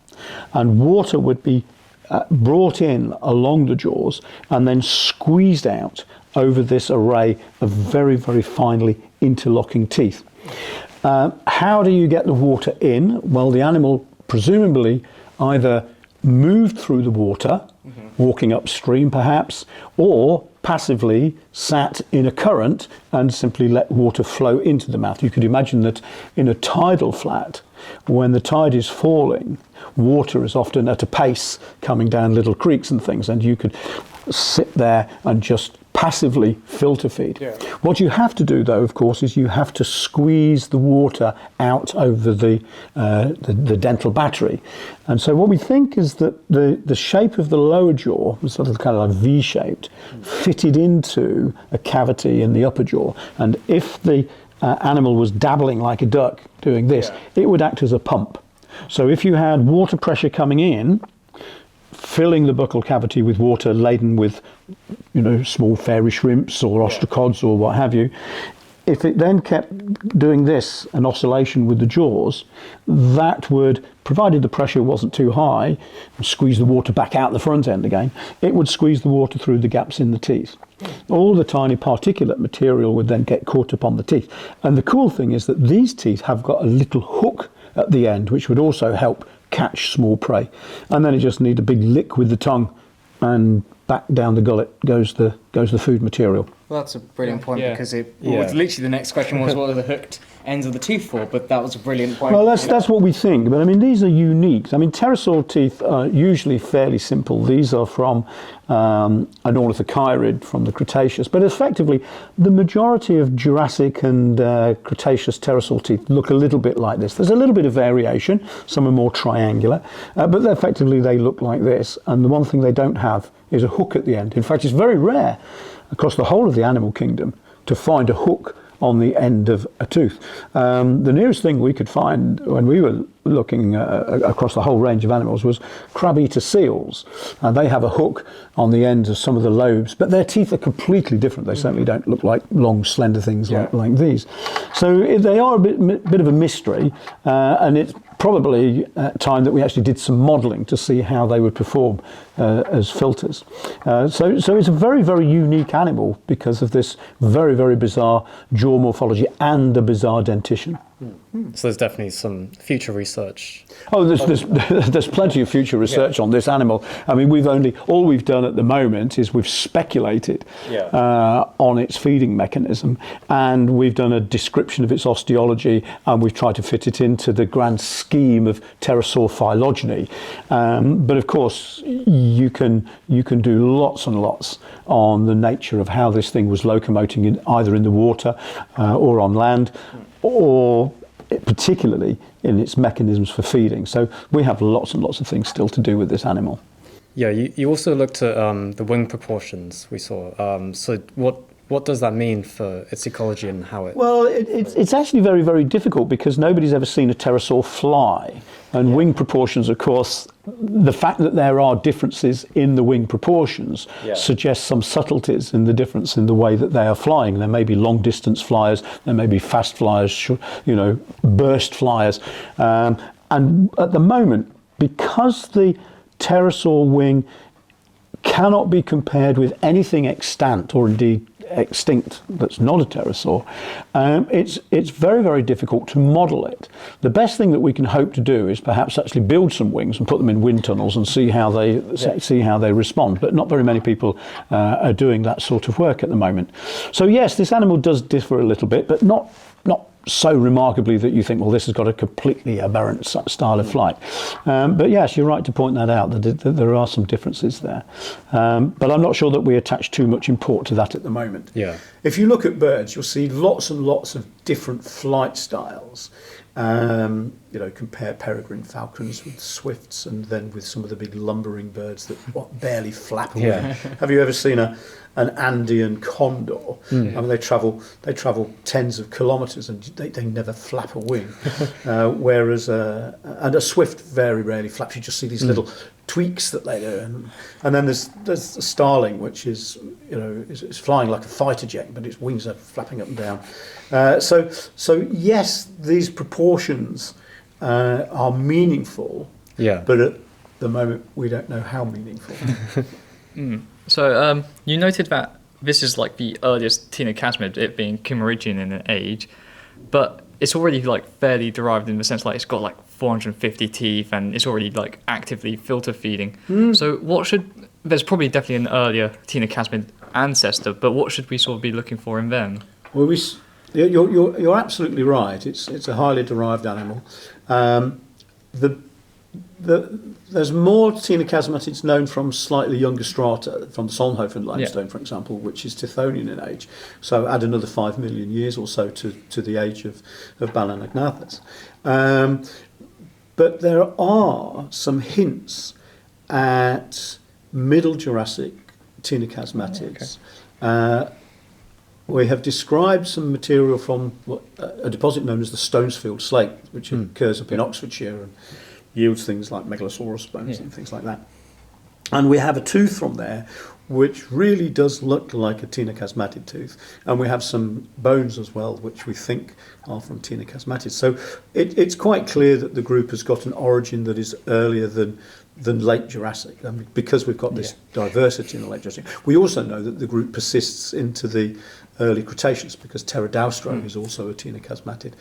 and water would be brought in along the jaws and then squeezed out over this array of very, very finely interlocking teeth. How do you get the water in? Well, the animal presumably either moved through the water, walking upstream perhaps, or passively sat in a current and simply let water flow into the mouth. You could imagine that in a tidal flat, when the tide is falling, water is often at a pace coming down little creeks and things, and you could sit there and just passively filter feed. Yeah. What you have to do, though, of course, is you have to squeeze the water out over the dental battery. And so what we think is that the shape of the lower jaw was sort of kind of like V-shaped, fitted into a cavity in the upper jaw. And if the animal was dabbling like a duck doing this, it would act as a pump. So if you had water pressure coming in, filling the buccal cavity with water laden with, small fairy shrimps or ostracods or what have you, if it then kept doing this, an oscillation with the jaws, that would, provided the pressure wasn't too high, squeeze the water back out the front end again, it would squeeze the water through the gaps in the teeth. All the tiny particulate material would then get caught up on the teeth. And the cool thing is that these teeth have got a little hook at the end, which would also help catch small prey. And then it just needs a big lick with the tongue, and back down the gullet goes the food material. Well, that's a brilliant point, because literally the next question was what are the hooked ends of the tooth for, but that was a brilliant point. Well, that's what we think, but I mean, these are unique. I mean, pterosaur teeth are usually fairly simple. These are from an ornithocheirid from the Cretaceous, but effectively the majority of Jurassic and Cretaceous pterosaur teeth look a little bit like this. There's a little bit of variation. Some are more triangular, but effectively they look like this, and the one thing they don't have is a hook at the end. In fact, it's very rare across the whole of the animal kingdom to find a hook on the end of a tooth. The nearest thing we could find when we were looking across the whole range of animals was crab-eater seals. They have a hook on the ends of some of the lobes, but their teeth are completely different. They certainly don't look like long, slender things like these. So they are a bit of a mystery, and it's probably time that we actually did some modelling to see how they would perform as filters. So it's a very, very unique animal because of this very, very bizarre jaw morphology and a bizarre dentition. So there's definitely some future research. Oh, there's plenty of future research on this animal. I mean, all we've done at the moment is we've speculated on its feeding mechanism, and we've done a description of its osteology, and we've tried to fit it into the grand scheme of pterosaur phylogeny. But of course, you can do lots and lots on the nature of how this thing was locomoting either in the water or on land, or particularly in its mechanisms for feeding. So we have lots and lots of things still to do with this animal. Yeah, you also looked at the wing proportions we saw. So what does that mean for its ecology and how it... Well, it's actually very, very difficult because nobody's ever seen a pterosaur fly. And wing proportions, of course, the fact that there are differences in the wing proportions suggests some subtleties in the difference in the way that they are flying. There may be long-distance flyers, there may be fast flyers, burst flyers. And at the moment, because the pterosaur wing cannot be compared with anything extant, or indeed extinct that's not a pterosaur, it's very, very difficult to model it. The best thing that we can hope to do is perhaps actually build some wings and put them in wind tunnels and see how they respond. But not very many people are doing that sort of work at the moment. So yes, this animal does differ a little bit, but not so remarkably that you think, well, this has got a completely aberrant style of flight. But yes, you're right to point that out, that there are some differences there. But I'm not sure that we attach too much import to that at the moment. Yeah. If you look at birds, you'll see lots and lots of different flight styles. Compare peregrine falcons with swifts, and then with some of the big lumbering birds that barely flap away. Yeah. Have you ever seen an Andean condor? I mean, they travel tens of kilometres and they never flap a wing. Whereas a swift very rarely flaps. You just see these little tweaks that they do, and then there's the starling, which is flying like a fighter jet, but its wings are flapping up and down. So yes, these proportions are meaningful. Yeah. But at the moment, we don't know how meaningful. So you noted that this is like the earliest Tenochasmid, it being Kimmeridgian in an age, but it's already like fairly derived in the sense like it's got like 450 teeth and it's already like actively filter feeding. So there's probably definitely an earlier Tenochasmid ancestor, but what should we sort of be looking for in them? Well, you're absolutely right. It's a highly derived animal. There's more Tenochasmatids known from slightly younger strata, from the Solnhofen limestone, for example, which is Tithonian in age. So add another 5 million years or so to the age of Balaenognathus. But there are some hints at Middle Jurassic Tenochasmatids. We have described some material from a deposit known as the Stonesfield Slate, which occurs up in Oxfordshire and yields things like Megalosaurus bones and things like that. And we have a tooth from there which really does look like a Tenochasmatid tooth. And we have some bones as well, which we think are from Tenochasmatids. So it's quite clear that the group has got an origin that is earlier than late Jurassic, because we've got this diversity in the late Jurassic. We also know that the group persists into the early Cretaceous, because Pterodaustro is also a Tenochasmatid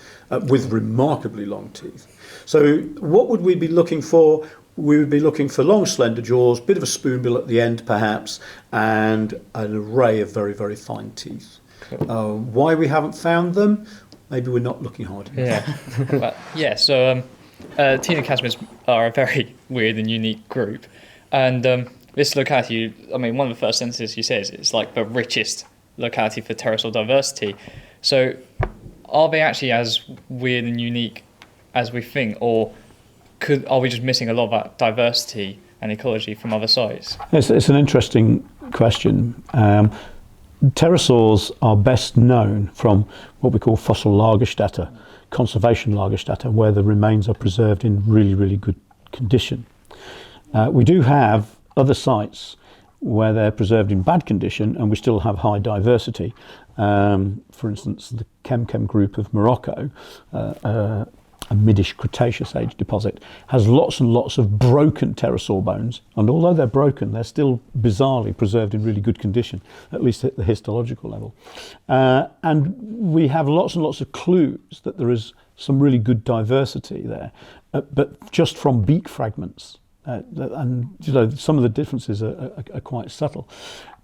with remarkably long teeth. So what would we be looking for? We would be looking for long, slender jaws, bit of a spoonbill at the end perhaps, and an array of very, very fine teeth. Why we haven't found them? Maybe we're not looking hard enough. So Tenochasmids are a very weird and unique group. And this locality, one of the first sentences you say is it's like the richest locality for pterosaur diversity. So are they actually as weird and unique as we think, or are we just missing a lot of that diversity and ecology from other sites? It's an interesting question. Pterosaurs are best known from what we call fossil Lagerstätte, conservation Lagerstätte, where the remains are preserved in really, really good condition. We do have other sites where they're preserved in bad condition and we still have high diversity. For instance, the Kem group of Morocco, a mid-ish Cretaceous age deposit, has lots and lots of broken pterosaur bones, and although they're broken, they're still bizarrely preserved in really good condition, at least at the histological level. And we have lots and lots of clues that there is some really good diversity there, but just from beak fragments. And some of the differences are quite subtle.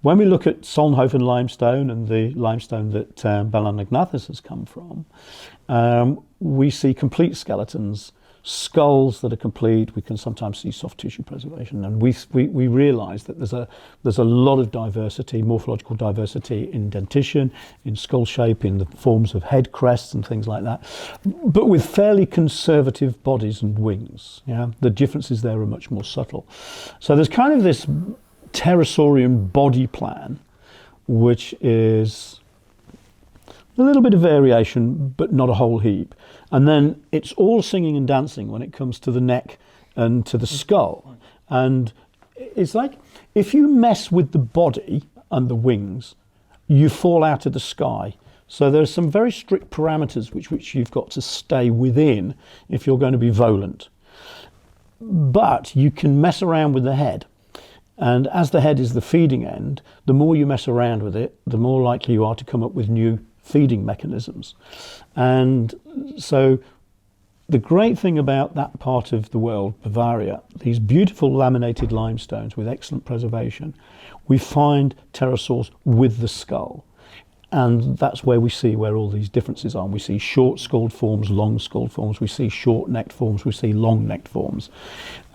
When we look at Solnhofen limestone and the limestone that Balaenognathus has come from, we see complete skeletons, skulls that are complete. We can sometimes see soft tissue preservation, and we realise that there's a lot of diversity, morphological diversity in dentition, in skull shape, in the forms of head crests and things like that, but with fairly conservative bodies and wings. The differences there are much more subtle. So there's kind of this pterosaurian body plan, which is a little bit of variation, but not a whole heap. And then it's all singing and dancing when it comes to the neck and to the skull. And it's like, if you mess with the body and the wings, you fall out of the sky. So there's some very strict parameters which you've got to stay within if you're going to be volant. But you can mess around with the head. And as the head is the feeding end, the more you mess around with it, the more likely you are to come up with new feeding mechanisms. And so the great thing about that part of the world, Bavaria, these beautiful laminated limestones with excellent preservation, we find pterosaurs with the skull. And that's where we see where all these differences are. We see short-skulled forms, long-skulled forms. We see short-necked forms. We see long-necked forms.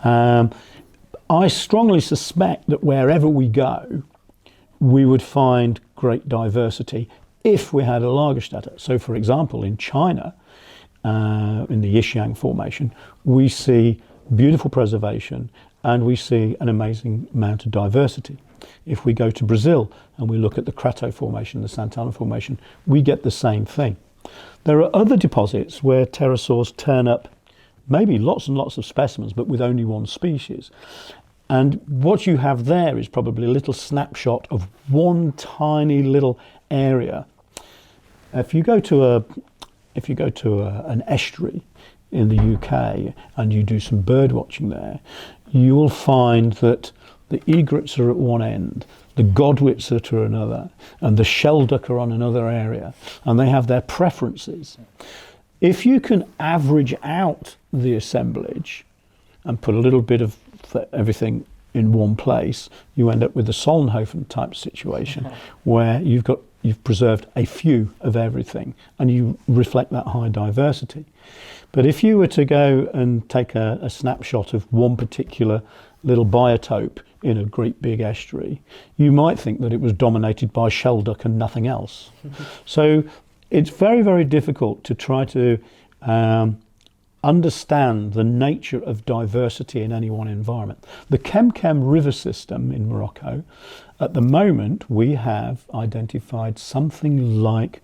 I strongly suspect that wherever we go, we would find great diversity if we had a Lagerstätte. So, for example, in China, in the Yixiang Formation, we see beautiful preservation and we see an amazing amount of diversity. If we go to Brazil and we look at the Crato Formation, the Santana Formation, we get the same thing. There are other deposits where pterosaurs turn up, maybe lots and lots of specimens, but with only one species. And what you have there is probably a little snapshot of one tiny little area. If you go to an estuary in the UK and you do some bird watching there, you will find that the egrets are at one end, the godwits are to another, and the shelduck are on another area, and they have their preferences. If you can average out the assemblage and put a little bit of everything in one place, you end up with a Solnhofen type situation where you've preserved a few of everything and you reflect that high diversity. But if you were to go and take a snapshot of one particular little biotope in a great big estuary, you might think that it was dominated by shelduck and nothing else. So it's very, very difficult to try to understand the nature of diversity in any one environment. The Kemkem river system in Morocco, at the moment we have identified something like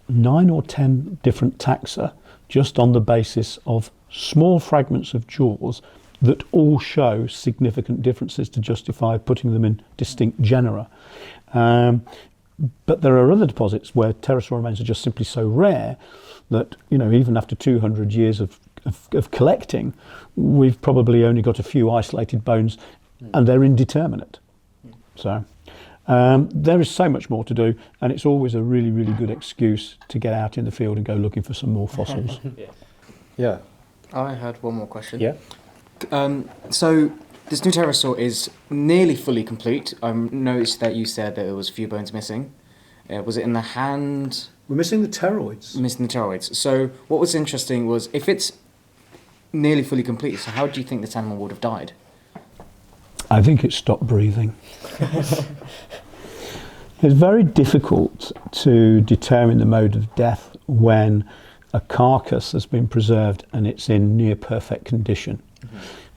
9 or 10 different taxa just on the basis of small fragments of jaws that all show significant differences to justify putting them in distinct genera. But there are other deposits where pterosaur remains are just simply so rare that, even after 200 years of collecting, we've probably only got a few isolated bones and they're indeterminate. So there is so much more to do, and it's always a really, really good excuse to get out in the field and go looking for some more fossils. Yeah. I had one more question. Yeah. So this new pterosaur is nearly fully complete. I noticed that you said that there was a few bones missing. Was it in the hand? We're missing the pteroids. Missing the pteroids. So what was interesting was, if it's nearly fully complete, so how do you think this animal would have died? I think it stopped breathing. It's very difficult to determine the mode of death when a carcass has been preserved and it's in near perfect condition.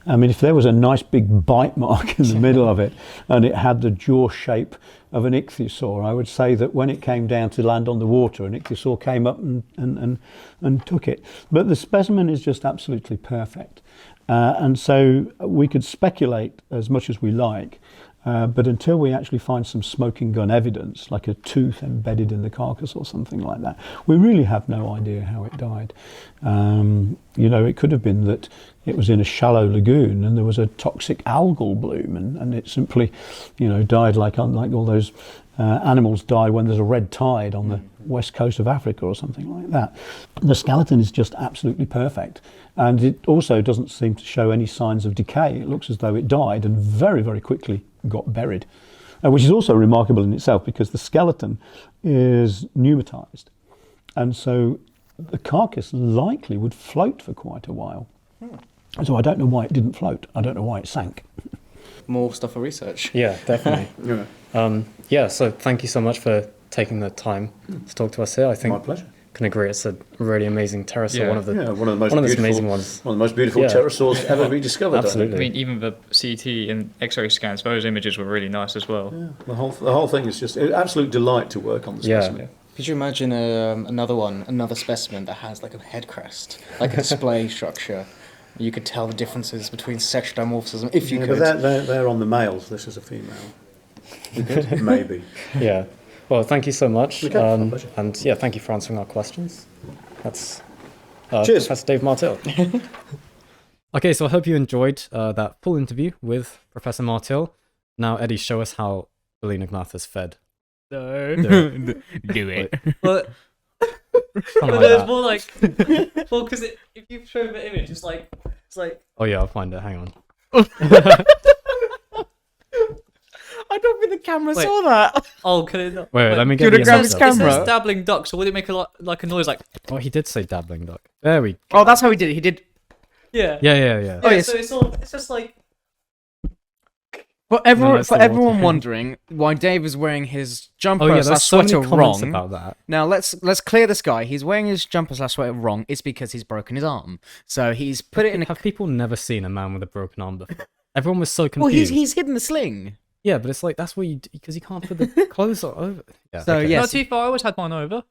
I mean, if there was a nice big bite mark in the middle of it and it had the jaw shape of an ichthyosaur, I would say that when it came down to land on the water, an ichthyosaur came up and took it. But the specimen is just absolutely perfect. And so we could speculate as much as we like, but until we actually find some smoking gun evidence, like a tooth embedded in the carcass or something like that, we really have no idea how it died. It could have been that it was in a shallow lagoon and there was a toxic algal bloom and it simply, died like all those animals die when there's a red tide on the west coast of Africa or something like that. The skeleton is just absolutely perfect, and it also doesn't seem to show any signs of decay. It looks as though it died and very, very quickly got buried, which is also remarkable in itself because the skeleton is pneumatized, and so the carcass likely would float for quite a while. So I don't know why it didn't float. I don't know why it sank. More stuff for research. Yeah, definitely. So thank you so much for taking the time to talk to us here. I think My pleasure. Can agree it's a really amazing pterosaur, Yeah. one of the most amazing ones. One of the most beautiful pterosaurs ever rediscovered. Absolutely. I mean, even the CT and X-ray scans, those images were really nice as well. Yeah. The whole thing is just an absolute delight to work on the specimen. Could you imagine another specimen that has like a head crest, like a display structure? You could tell the differences between sexual dimorphism if you could. But they're on the males. This is a female. We could maybe. Yeah. Well, thank you so much. Okay, my pleasure. And thank you for answering our questions. That's Cheers. Professor Dave Martill. Okay, so I hope you enjoyed that full interview with Professor Martill. Now, Eddie, show us how Balaenognathus fed. No. Do it. But Something like there's that. more like, well, because if you show the image, it's like. Oh yeah, I'll find it. Hang on. I don't think the camera Wait. saw that. Oh, can it not? Wait, let me Do you get wanna the grab image his up. camera? It says dabbling duck, so would it make like a noise like? Oh, he did say dabbling duck. There we go. Oh, that's how he did it. He did. Yeah. Yeah. Oh, yes. So it's just like. For everyone, that's for the everyone water. wondering why Dave is wearing his jumper Oh yeah, slash there's so many sweater comments wrong. about that. Now let's clear this guy. He's wearing his jumper slash sweater wrong. It's because he's broken his arm. So he's put it in a. Have people never seen a man with a broken arm before? Everyone was so Well, confused. he's hidden the sling. Yeah, but it's like that's what you because you can't put the clothes over. Yeah, So, okay. yeah. No, Yes. to be fair, I always had mine over.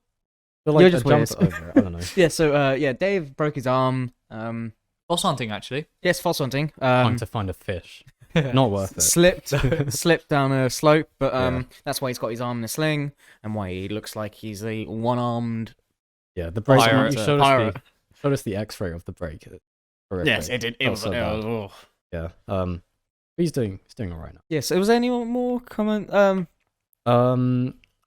But like You're a just weird. jumper over it. I don't know. Yeah. So Dave broke his arm. Boss hunting, actually. Yes, fossil hunting. Trying to find a fish. Not worth it. Slipped down a slope, but Yeah. that's why he's got his arm in a sling, and why he looks like he's a one-armed. Yeah, the break. Pirate. You showed Pirate. us the X-ray of the break. Horrific. Yes, it did. It That was. so bad. Oh. Yeah. He's doing all right now. Yes. Was there any more comment? I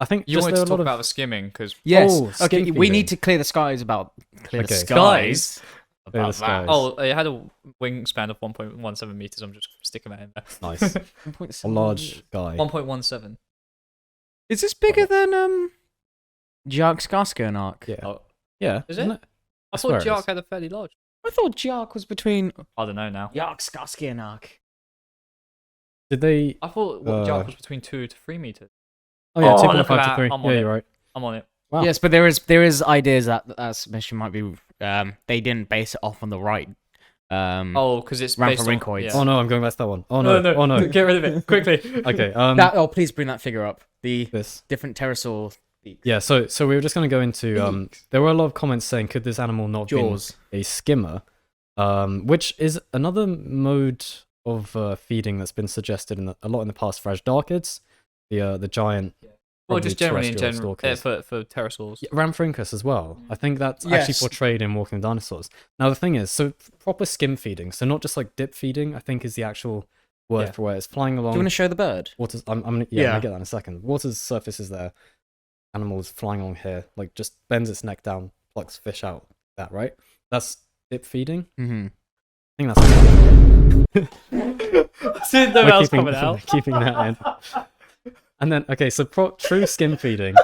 think You just wanted there to are a lot talk of about the skimming because Yes. Oh, okay. skin We feeding. need to clear the skies about clear the Okay. skies. Clear the About skies. oh, it had a wingspan of 1.17 meters. I'm just sticking that in there. nice. 1.7. A large guy. 1.17. Is this bigger than Jark's Gaskernak? Yeah. Oh, Yeah. is isn't it? I swear thought it is. Jark had a fairly large. I thought Jark was between I don't know now. Jark's Gaskernak. Did they? I thought Jark was between 2 to 3 meters. Oh yeah, Oh, 2.5 look at to that. 3. I'm on Yeah, it. you're right. I'm on it. Wow. Yes, but there is ideas that as mission might be they didn't base it off on the right. Oh, because it's Ramp based for on... Rincoids. Yeah. Oh no, I'm going back to that one. Oh no. Oh no. Get rid of it, quickly. Okay. Please bring that figure up. The This. different pterosaur beaks. Yeah. So we were just going to go into. There were a lot of comments saying, could this animal not Jaws. be a skimmer? Which is another mode of feeding that's been suggested a lot in the past for Ashdarchids, the giant. Well, probably just generally in terrestrial general, stalkers. for pterosaurs. Yeah, Ramphrinkus as well. I think that's actually Yes. portrayed in Walking the Dinosaurs. Now the thing is, so proper skim feeding, so not just like dip feeding, I think is the actual word Yeah. for where it's flying Do you along. want to show the bird? Water's, I'm gonna Yeah. get that in a second. Water's surface is there. Animals flying along here, like just bends its neck down, plucks fish out. That right? That's dip feeding. Mm-hmm. I think that's. Didn't know We're that was keeping, coming out. keeping that in. And then okay, so true skim feeding.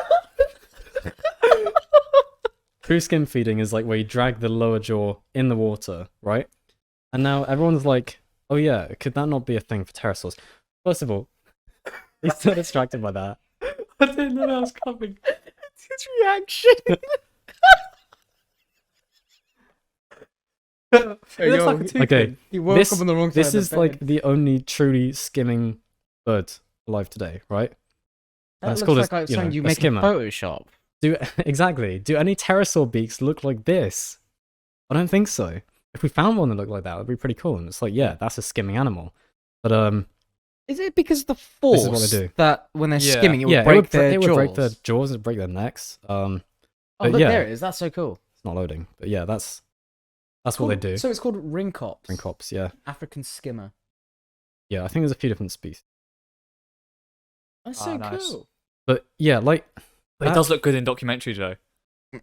True skim feeding is like where you drag the lower jaw in the water, right? And now everyone's like, oh yeah, could that not be a thing for pterosaurs? First of all, he's so distracted by that. I didn't know that was coming. His reaction. It looks like a tooth. Okay, He woke this, up on the wrong side this of the is bed. like the only truly skimming bird alive today, right? That it's looks called like, a, you something know, you a make in skimmer. Photoshop. Do any pterosaur beaks look like this? I don't think so. If we found one that looked like that, it'd be pretty cool. And it's like, yeah, that's a skimming animal. But Is it because of the force This is what they do. that when they're Yeah. skimming it would yeah, break it would, their it would jaws? break their jaws and break their necks. Oh, but look, yeah. there it is. That's so cool. It's not loading, but yeah, that's what they do. So it's called ringcops. Ringcops, yeah, African skimmer. yeah. I think there's a few different species, That's Ah, so nice. cool. but yeah, like But it does look good in documentaries, though.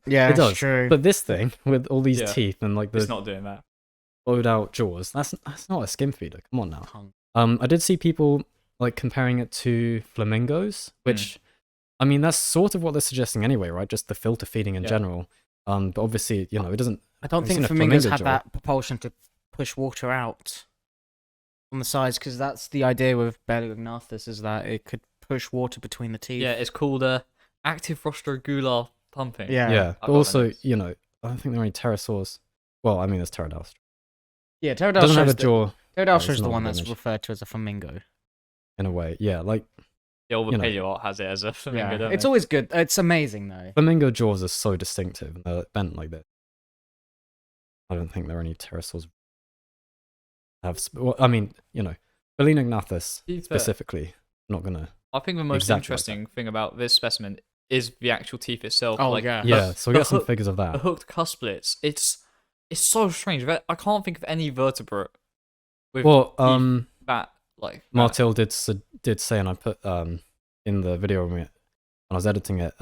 Yeah, it does. true. But this thing with all these Yeah. teeth and like It's the not doing that. bowed out jaws, that's not a skim feeder. Come on now. Tongue. I did see people like comparing it to flamingos, which I mean that's sort of what they're suggesting anyway, right? Just the filter feeding in Yeah. general. But obviously, you know, it doesn't. I don't I've think seen a flamingos flamingo have jaw. that propulsion to push water out on the sides, because that's the idea with Balaenognathus, is that it could push water between the teeth. Yeah, it's called active rostrogular pumping. Yeah. Yeah, I've but got also, those. you know, I don't think there are any pterosaurs. Well, I mean, there's pterodactyl. Yeah, It doesn't have a Pterodactyl jaw Pterodactyl it's is the not one an that's image. referred to as a flamingo. in a way. Yeah, like Yeah, all the You know. Paleoart has it as a flamingo, don't It's they? always good. It's amazing though. flamingo jaws are so distinctive and they're bent like this. I don't think there are any pterosaurs have. Well, I mean, you know, Balaenognathus To be fair, specifically. Not gonna. I think the most Exactly like interesting thing about this specimen is the actual teeth itself. Oh, like, yeah. Yeah, so we the got some hook- figures of the that. hooked cusplets. It's It's so strange. I can't think of any vertebrate with Well, that like that. Martill did say, and I put in the video when I was editing it,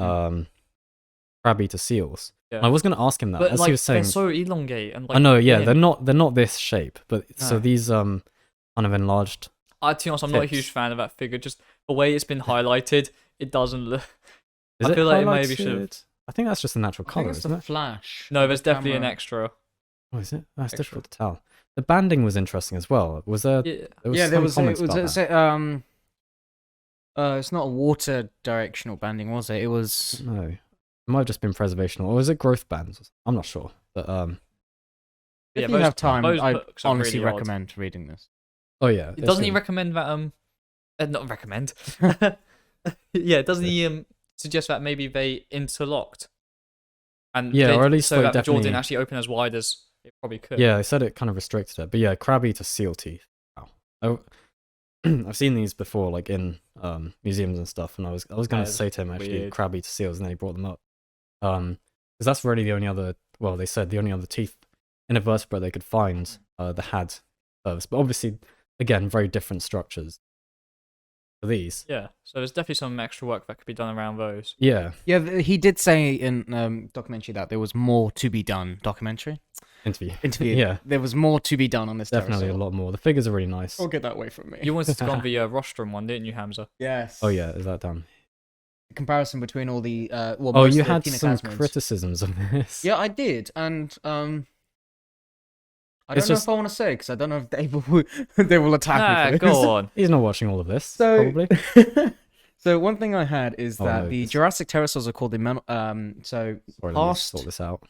crab-eater seals. Yeah. I was going to ask him that, But as like he was saying. they're so elongate and like. I know, yeah, thin. they're not this shape, but so No. these kind of enlarged. To be honest, I'm not a tips. huge fan of that figure. Just the way it's been highlighted, it doesn't look. Is I it feel like it maybe should have. highlighted? I think that's just a natural I think color, it's isn't the it? flash. No, there's definitely an camera. extra. Oh, is it? That's Extra. difficult to tell. The banding was interesting as well. Was there? Yeah. There was Yeah, there some was. comments It was. about that. It's not a water directional banding, was it? It was. No, it might have just been preservational, or was it growth bands? I'm not sure, but If Yeah, you those- have time, those I books are honestly really odd. recommend reading this. oh yeah, Doesn't he recommend that? Not recommend. Yeah, doesn't he suggest that maybe they interlocked? And Yeah, or at least, so like, that the jaw didn't definitely- actually open as wide as it probably could. Yeah, they said it kind of restricted it, but yeah, crab-eater seal teeth. Wow. I've seen these before, like in museums and stuff, and I was going That to is say to him actually weird. crab-eater seals, and then he brought them up. Because that's really the only other. Well, they said the only other teeth in a vertebrate they could find that had curves, but obviously, again, very different structures for these. Yeah. So there's definitely some extra work that could be done around those. Yeah, Yeah, he did say in documentary that there was more to be done. Documentary interview. interview. Yeah, there was more to be done on this. definitely a pterosaur. lot more. The figures are really nice. Don't get that away from me. You wanted to go on the rostrum one, didn't you, Hamza? Yes. Oh yeah, is that done? Comparison between all the well. Oh, most you of the had some Pinocasmids. criticisms of this. Yeah, I did, and I It's don't know just- if I want to say because I don't know if they will they will attack me. Nah, For this. go on. He's not watching all of this, So, probably. so one thing I had is Oh, that no, the this- Jurassic pterosaurs are called the so Sorry, let me past sort this out.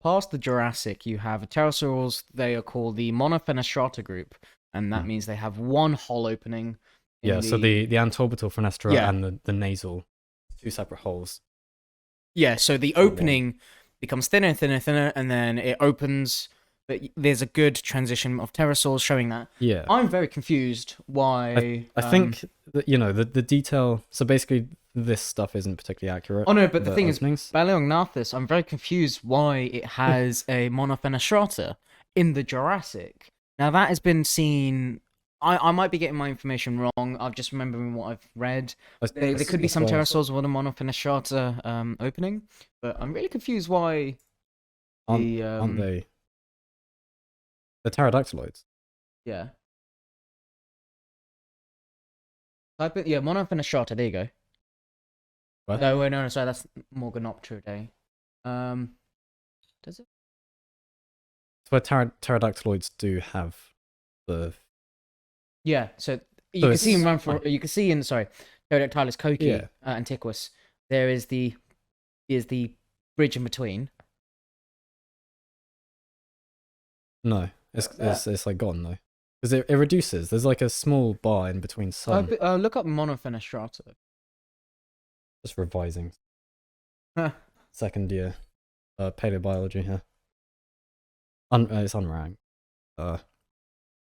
past the Jurassic, you have pterosaurs. They are called the Monofenestrata group, and that Hmm. means they have one hole opening. in Yeah, so the antorbital fenestra Yeah. and the nasal, two separate holes. Yeah, so the one. opening becomes thinner and thinner and thinner, and then it opens. But there's a good transition of pterosaurs showing that. Yeah, I'm very confused why. I think that the detail. So basically, this stuff isn't particularly accurate. Oh no, but the thing is, openings. Balaenognathus, I'm very confused why it has a monofenestrata in the Jurassic. Now that has been seen. I might be getting my information wrong. I'm just remembering what I've read. There could be some pterosaurs with a monofenestrata opening, but I'm really confused why. Aren't they? The pterodactyloids. Yeah. Type it. Yeah, monofenestrata. There you go. What? No, wait, no, sorry, that's Morganopteridae. Does it? It's where pterodactyloids do have the. Yeah, so you So can see it's in run for fine. you can see in Pterodactylus coqui, Yeah. antiquus. There is the bridge in between. No, it's like gone though, because it reduces. There's like a small bar in between some. Look up monofenestrata. Just revising. Huh. Second year, paleobiology here. It's unranked.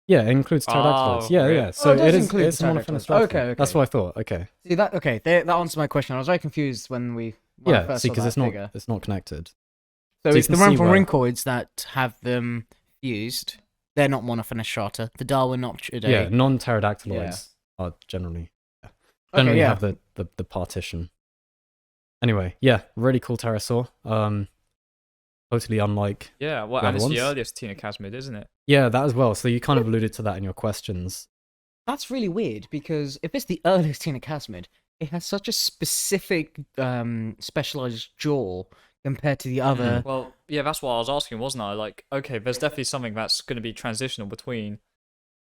Yeah, it includes pterodactyloids. Oh, yeah, really? yeah. So it does it is. include It's the pterodactyloids. monofenestrata. Okay, That's okay. what I thought. Okay. See that? Okay, that answers my question. I was very confused when I Yeah. first See, saw because that it's figure. not connected. So you it's the can see where- rhomphorhynchoids that have them fused. They're not monofenestrata. The Darwinopteridae. Yeah, non-pterodactyloids are generally Okay, generally yeah. have the partition. Anyway, yeah, really cool pterosaur. Totally unlike. Yeah, well, The and other it's the ones? earliest Tenocasmid, isn't it? Yeah, that as well. So you kind of alluded to that in your questions. That's really weird because if it's the earliest Tenocasmid, it has such a specific, specialized jaw compared to the other. Well, yeah, that's what I was asking, wasn't I? Like, okay, there's definitely something that's going to be transitional between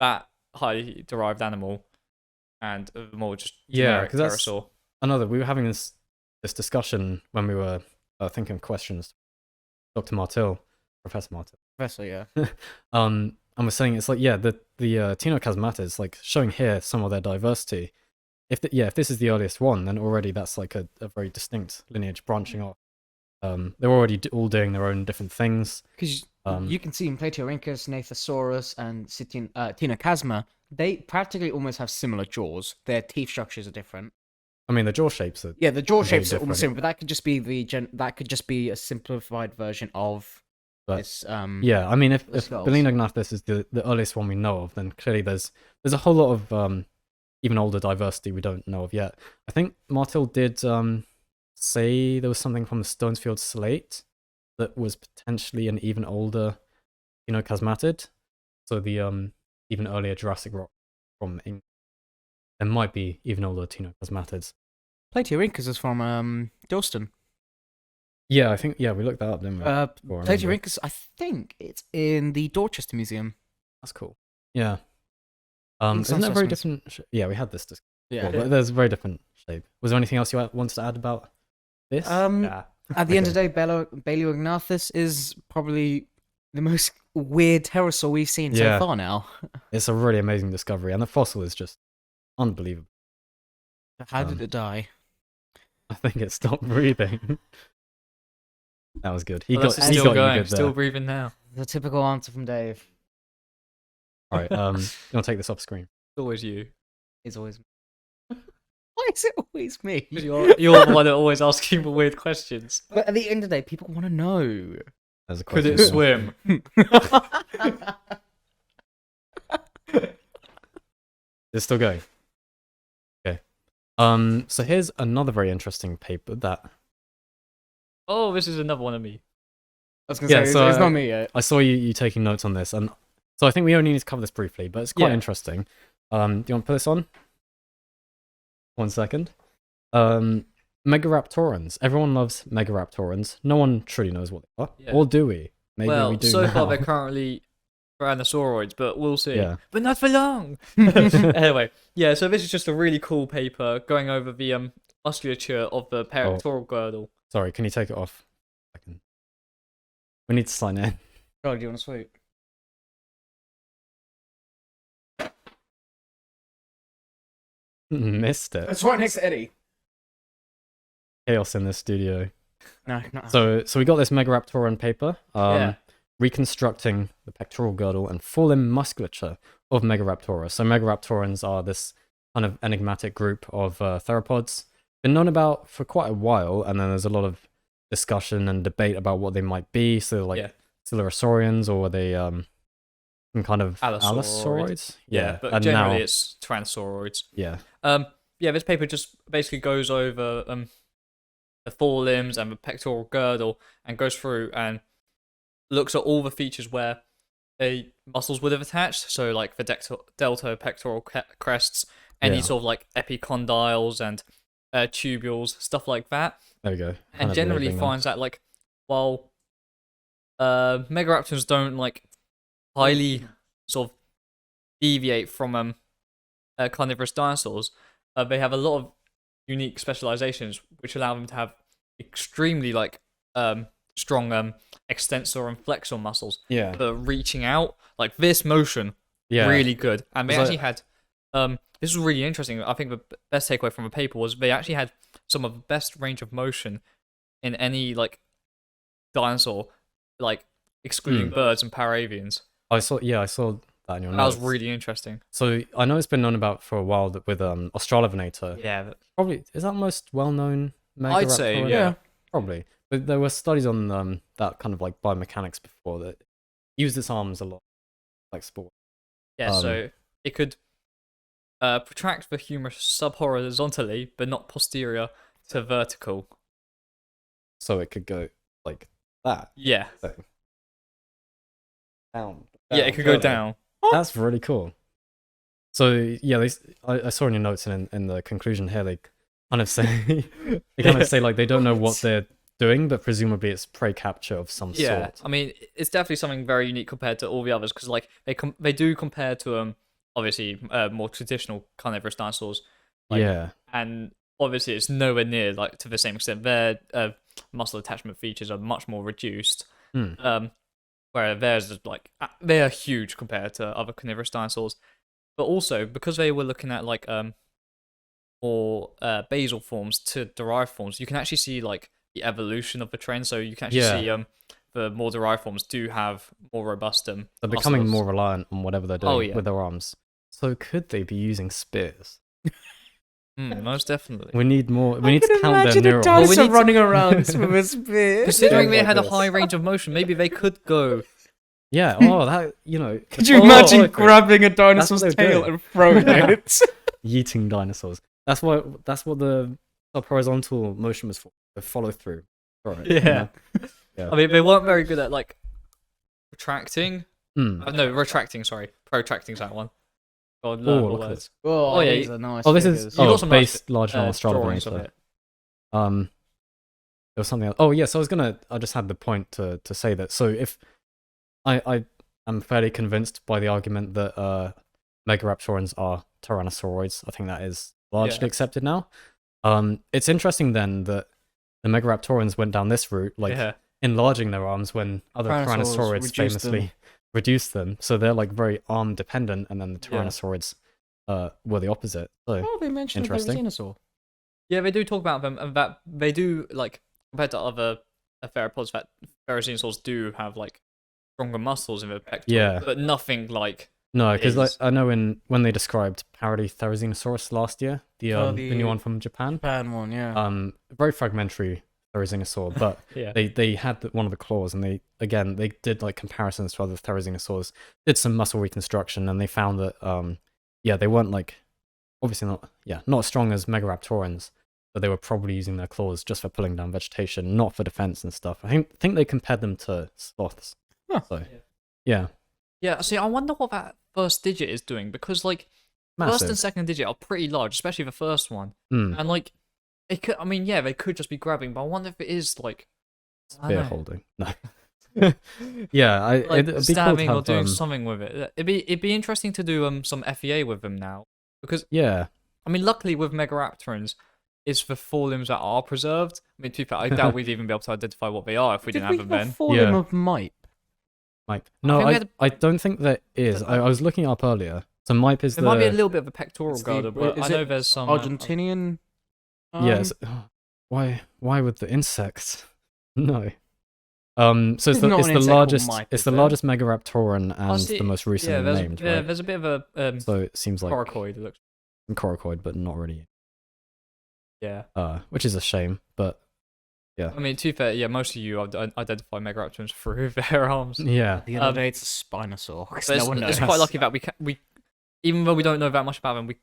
that highly derived animal and a more just Yeah, generic 'cause that's- pterosaur. Another, we were having this discussion when we were thinking of questions. Dr. Martill, Professor Martill. Professor, yeah. And we're saying it's like, yeah, the Tenocasmata is like showing here some of their diversity. If this is the earliest one, then already that's like a very distinct lineage branching off. They're already all doing their own different things. Because Um, you can see in Plateorhynchus, Gnathosaurus, and Tenocasma, they practically almost have similar jaws. Their teeth structures are different. I mean, the jaw shapes are. Yeah, the jaw Very shapes are almost different. similar, but that could just be that could just be a simplified version of But this yeah, I mean, if skulls. Balaenognathus is the earliest one we know of, then clearly there's a whole lot of even older diversity we don't know of yet. I think Martill did say there was something from the Stonesfield slate that was potentially an even older Tenochasmatid. So the even earlier Jurassic rock from England. There might be even older Tenochasmatids. Platyrincus is from Dalston. Yeah, I think we looked that up, didn't we? Platyrincus, I think it's in the Dorchester Museum. That's cool. Yeah. In Isn't some that very specimens. different? Yeah, we had this discussion. Yeah. But there's a very different shape. Was there anything else you wanted to add about this? At the end of the day, Balaenognathus is probably the most weird pterosaur we've seen so far now. It's a really amazing discovery, and the fossil is just unbelievable. How did it die? I think it stopped breathing. That was good. He Well, got that's he still got you going, good still there. breathing now. The typical answer from Dave. All right, you want to take this off screen? It's always you. It's always me. Why is it always me? You're the one that always asking for weird questions. But at the end of the day, people want to know. There's a Could question. it swim? It's still going. Okay. So here's another very interesting paper that Oh, this is another one of me. I was going to say, so, it's not me yet. I saw you taking notes on this, and so I think we only need to cover this briefly, but it's quite Yeah. interesting. Do you want to put this on? 1 second. Megaraptorans. Everyone loves Megaraptorans. No one truly knows what they are. Yeah. Or do we? Maybe Well, we do so now. far they're currently Tyrannosauroids, but we'll see. Yeah. But not for long. Anyway, yeah. So this is just a really cool paper going over the musculature of the pectoral girdle. Sorry, can you take it off? We need to sign in. Oh, do you want to swoop? Missed it. It's right next to Eddie. Chaos in this studio. No, not So we got this Megaraptoran paper, Yeah. reconstructing the pectoral girdle and forelimb musculature of Megaraptora. So Megaraptorans are this kind of enigmatic group of theropods. Been known about for quite a while, and then there's a lot of discussion and debate about what they might be. So like Silurisaurians, or are they some kind of Allosauroid. allosauroids? Yeah, but and generally now, it's Tyrannosauroids. yeah. Yeah, this paper just basically goes over the forelimbs and the pectoral girdle and goes through and looks at all the features where the muscles would have attached. So like the delta pectoral crests, any sort of like epicondyles and tubules, stuff like that. There we go. And generally finds that like while Megaraptorans don't like highly sort of deviate from carnivorous dinosaurs, they have a lot of unique specializations which allow them to have extremely like strong extensor and flexor muscles. Yeah. But reaching out like this motion, really good. And they actually had this was really interesting. I think the best takeaway from the paper was they actually had some of the best range of motion in any like dinosaur, like excluding birds and paravians. I saw that in your notes. That was really interesting. So I know it's been known about for a while that with Australovenator. Yeah, Probably is that most well-known Megaraptoran? I'd say yeah. Probably. But there were studies on that kind of like biomechanics before that used its arms a lot, like sport. Yeah, so it could protract the humerus subhorizontally, but not posterior to vertical. So it could go like that. Yeah. Thing. Down. Yeah, it could go down. That's really cool. So yeah, I saw in your notes and in the conclusion here they kind of say like they don't know what they're doing, but presumably it's prey capture of some sort. I mean it's definitely something very unique compared to all the others because like they do compare to obviously more traditional carnivorous dinosaurs. Yeah. And obviously it's nowhere near like to the same extent. Their muscle attachment features are much more reduced. Where theirs is like they're huge compared to other carnivorous dinosaurs. But also because they were looking at like more basal forms to derived forms, you can actually see like the evolution of the trend. So you can actually see the more derived forms do have more robust They're becoming muscles. more reliant on whatever they're doing with their arms. So could they be using spears? Most definitely. We need more. We need to count their imagine a neurons. dinosaur need to- running around with a spear. Considering they like had a this. high range of motion, maybe they could go. Yeah. Oh, that Could you Oh, imagine okay. grabbing a dinosaur's they're tail doing. and throwing it? yeeting dinosaurs. That's what the horizontal motion was for. The follow through. Right. Yeah. Yeah. I mean, they weren't very good at like retracting. Mm. No, retracting. Sorry, protracting's that one. God, Oh, learn all look at those. this. Oh, yeah, these are nice. Oh, this figures. is You got oh, some nice, based largely on Australian drawings of data. it. There was something else. Oh yes, I just had the point to say that. So if I am fairly convinced by the argument that Megaraptorans are Tyrannosauroids. I think that is largely accepted now. It's interesting then that the Megaraptorans went down this route, like enlarging their arms when other Tyrannosaurs Tyrannosaurids famously reduced them. So they're like very arm dependent, and then the Tyrannosaurids were the opposite. So Oh, they mentioned the Interesting. dinosaur. Yeah, they do talk about them, and that they do like compared to other theropods. That Therosaurs do have like stronger muscles in their pectoral, Yeah. but nothing like. no, because like is- I know when they described parody Therizinosaurus last year, the new one from Japan. Japan one, yeah. Very fragmentary Therizinosaur, but Yeah. they had one of the claws, and they did like comparisons to other Therizinosaurs, did some muscle reconstruction, and they found that they weren't like obviously not as strong as Megaraptorans, but they were probably using their claws just for pulling down vegetation, not for defense and stuff. I think they compared them to sloths. Huh. So yeah, Yeah, see, I wonder what that first digit is doing, because like first and massive. second digit are pretty large, especially the first one, Mm, and like it could. I mean, yeah, they could just be grabbing, but I wonder if it is like I spear don't know, holding. No. Yeah, like it'd be cool to stabbing or have, doing something with it. It'd be interesting to do some FEA with them now, because yeah. I mean, luckily with Megaraptorans, it's the forelimbs that are preserved. I mean, to be fair, I doubt we'd even be able to identify what they are if we Did didn't we have have them a then. forelimb Yeah. of Mipe? Mipe. No, think we had I don't think there is. I was looking it up earlier. So Mipe is There the might be a little bit of a pectoral It's the- girdle, but is I know it there's some Argentinian? yes. Why with the insects? No. So It's not it's an the insect called largest Mipe, it's is the there? largest Megaraptoran and see- the most recently there's, named, right? there's a bit of a So it seems like coracoid. It looks. coracoid, but not really. Yeah. Which is a shame, but I mean, to be fair, yeah, most of you identify Megaraptorans through their arms. yeah. The other day, it's a Spinosaur. 'cause But no one knows. it's quite lucky that we even though we don't know that much about them, we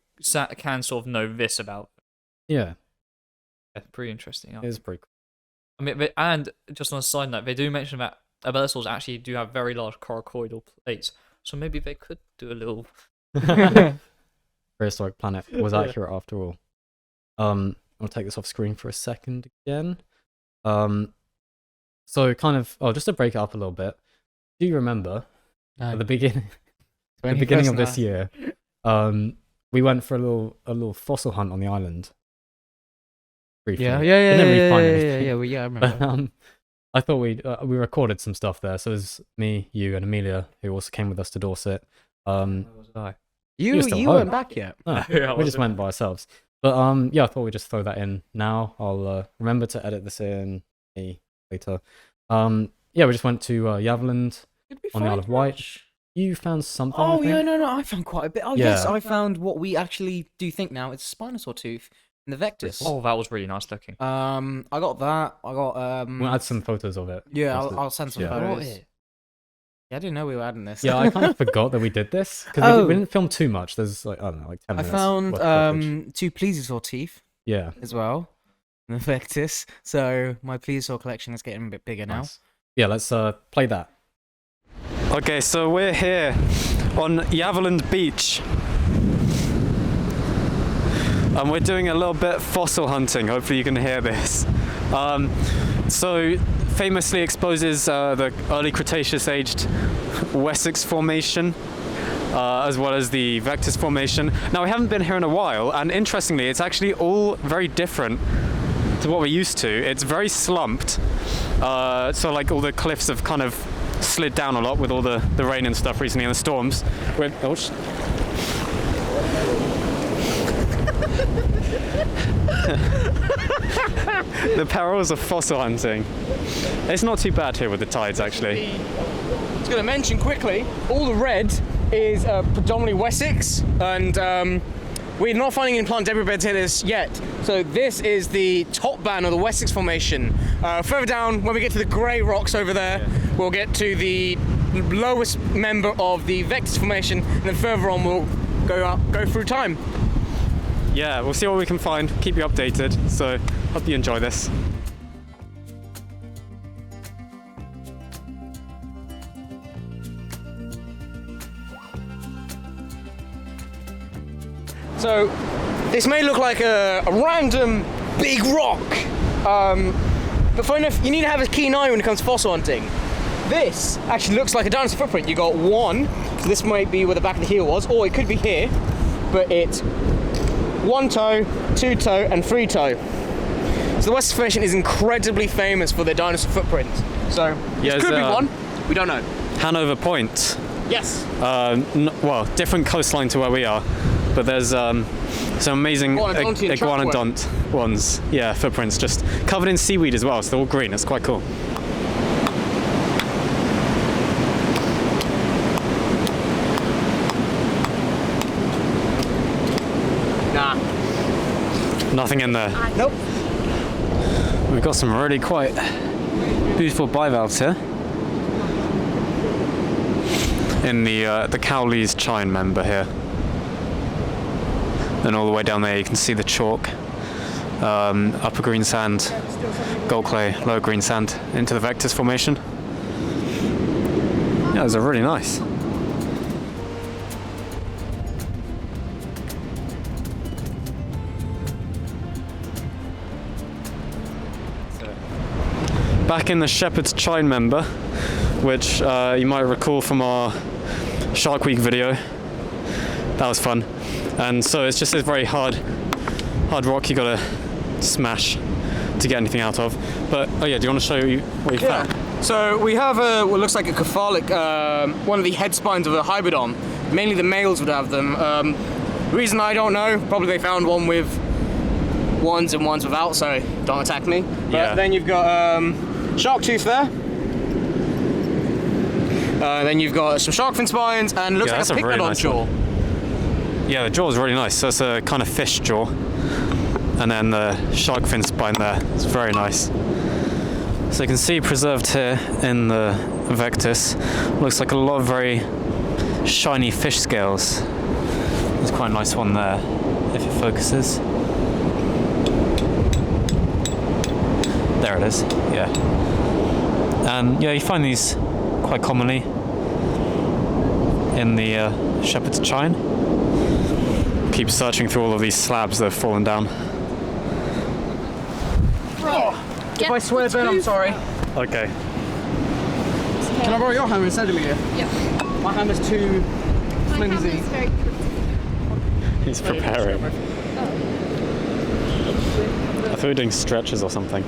can sort of know this about them. Yeah. Yeah, pretty interesting. It is pretty cool. I mean, and just on a side note, they do mention that Balaenognathus actually do have very large coracoidal plates, so maybe they could do a little. Prehistoric planet was accurate after all. I'll take this off screen for a second again. So kind of just to break it up a little bit. Do you remember at the beginning of this year, we went for a little fossil hunt on the island. Briefly. Yeah, Didn't really find anything. I remember. But, I thought we recorded some stuff there. So it was me, you, and Amelia, who also came with us to Dorset. you you're still you home. weren't back yet. Oh, Yeah, I we just wasn't. went by ourselves. But yeah, I thought we'd just throw that in now. I'll remember to edit this in later. Yeah, we just went to Yaveland Did we on the Isle find of Wight. much? You found something. I Oh think? yeah, no, I found quite a bit. Oh yes, Yeah. I found what we actually do think now. It's a Spinosaur tooth in the Vectis. Oh, that was really nice looking. I got that. I got We'll add some photos of it. Yeah, Just to- I'll send some yeah. photos. Yeah, I didn't know we were adding this. Yeah, I kind of forgot that we did this because Oh. we didn't film too much. There's like I don't know, like 10 I minutes. found worth of footage. 2 plesiosaur teeth Yeah. as well in the Vectis. So my plesiosaur collection is getting a bit bigger now. Nice. Yeah, let's play that. Okay, so we're here on Yaveland Beach. And we're doing a little bit fossil hunting. Hopefully you can hear this. So famously exposes the early Cretaceous aged Wessex Formation, as well as the Vectis Formation. Now we haven't been here in a while, and interestingly, it's actually all very different to what we're used to. It's very slumped. So like all the cliffs have kind of slid down a lot with all the rain and stuff recently and the storms. The perils of fossil hunting. It's not too bad here with the tides, actually. I was going to mention quickly, all the red is predominantly Wessex, and we're not finding any plant debris beds here yet. So this is the top band of the Wessex Formation. Further down, when we get to the grey rocks over there, we'll get to the lowest member of the Vectis Formation, and then further on we'll go through time. Yeah, we'll see what we can find, keep you updated, so hope you enjoy this. So this may look like a random big rock, but funny enough, you need to have a keen eye when it comes to fossil hunting. This actually looks like a dinosaur footprint. You got one, so this might be where the back of the heel was, or it could be here, but it's 1 toe, 2 toe, and 3 toe. So the Wessex Formation is incredibly famous for their dinosaur footprints. So Yeah, it could be one, we don't know. Hanover Point. Yes. Well, different coastline to where we are, but there's some amazing iguanodont ones. Yeah, footprints just covered in seaweed as well, so they're all green. It's quite cool. Nah. Nothing in there. Nope. We've got some really quite beautiful bivalves here. In the Cowley's chine member here. And all the way down there you can see the chalk, upper green sand, gold clay, lower green sand into the Vectis Formation. Yeah, those are really nice. Back in the Shepherd's Chine member, which you might recall from our Shark Week video. That was fun. And so it's just this very hard rock you gotta smash to get anything out of. But oh yeah, do you want to show you what you found? So we have what looks like a cephalic, one of the head spines of a hybridon. Mainly the males would have them. The reason I don't know, probably they found one with ones and ones without, so don't attack me. But Yeah. then you've got shark tooth there. Then you've got some shark fin spines, and it looks Yeah, like that's a a really picnodon nice jaw. Yeah, the jaw is really nice. So it's a kind of fish jaw. And then the shark fin spine there. It's very nice. So you can see preserved here in the Vectis. Looks like a lot of very shiny fish scales. There's quite a nice one there, if it focuses. There it is, yeah. And yeah, you find these quite commonly in the Shepherd's Chine. Keep searching through all of these slabs that have fallen down. If I swear then I'm sorry. Okay. Can I borrow your hammer instead of me? Yeah. My hammer's too My flimsy. hammer's very He's preparing. I thought we were doing stretches or something.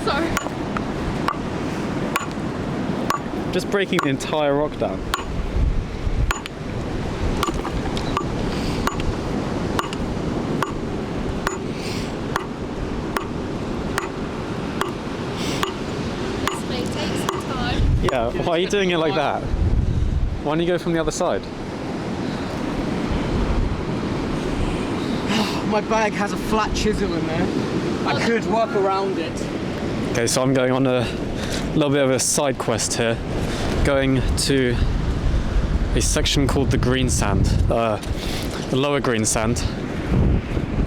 sorry. Just breaking the entire rock down. This may take some time. Yeah, why are you doing it like that? Why don't you go from the other side? My bag has a flat chisel in there. I could work around it. Okay, so I'm going on a little bit of a side quest here. Going to a section called the green sand, the lower green sand,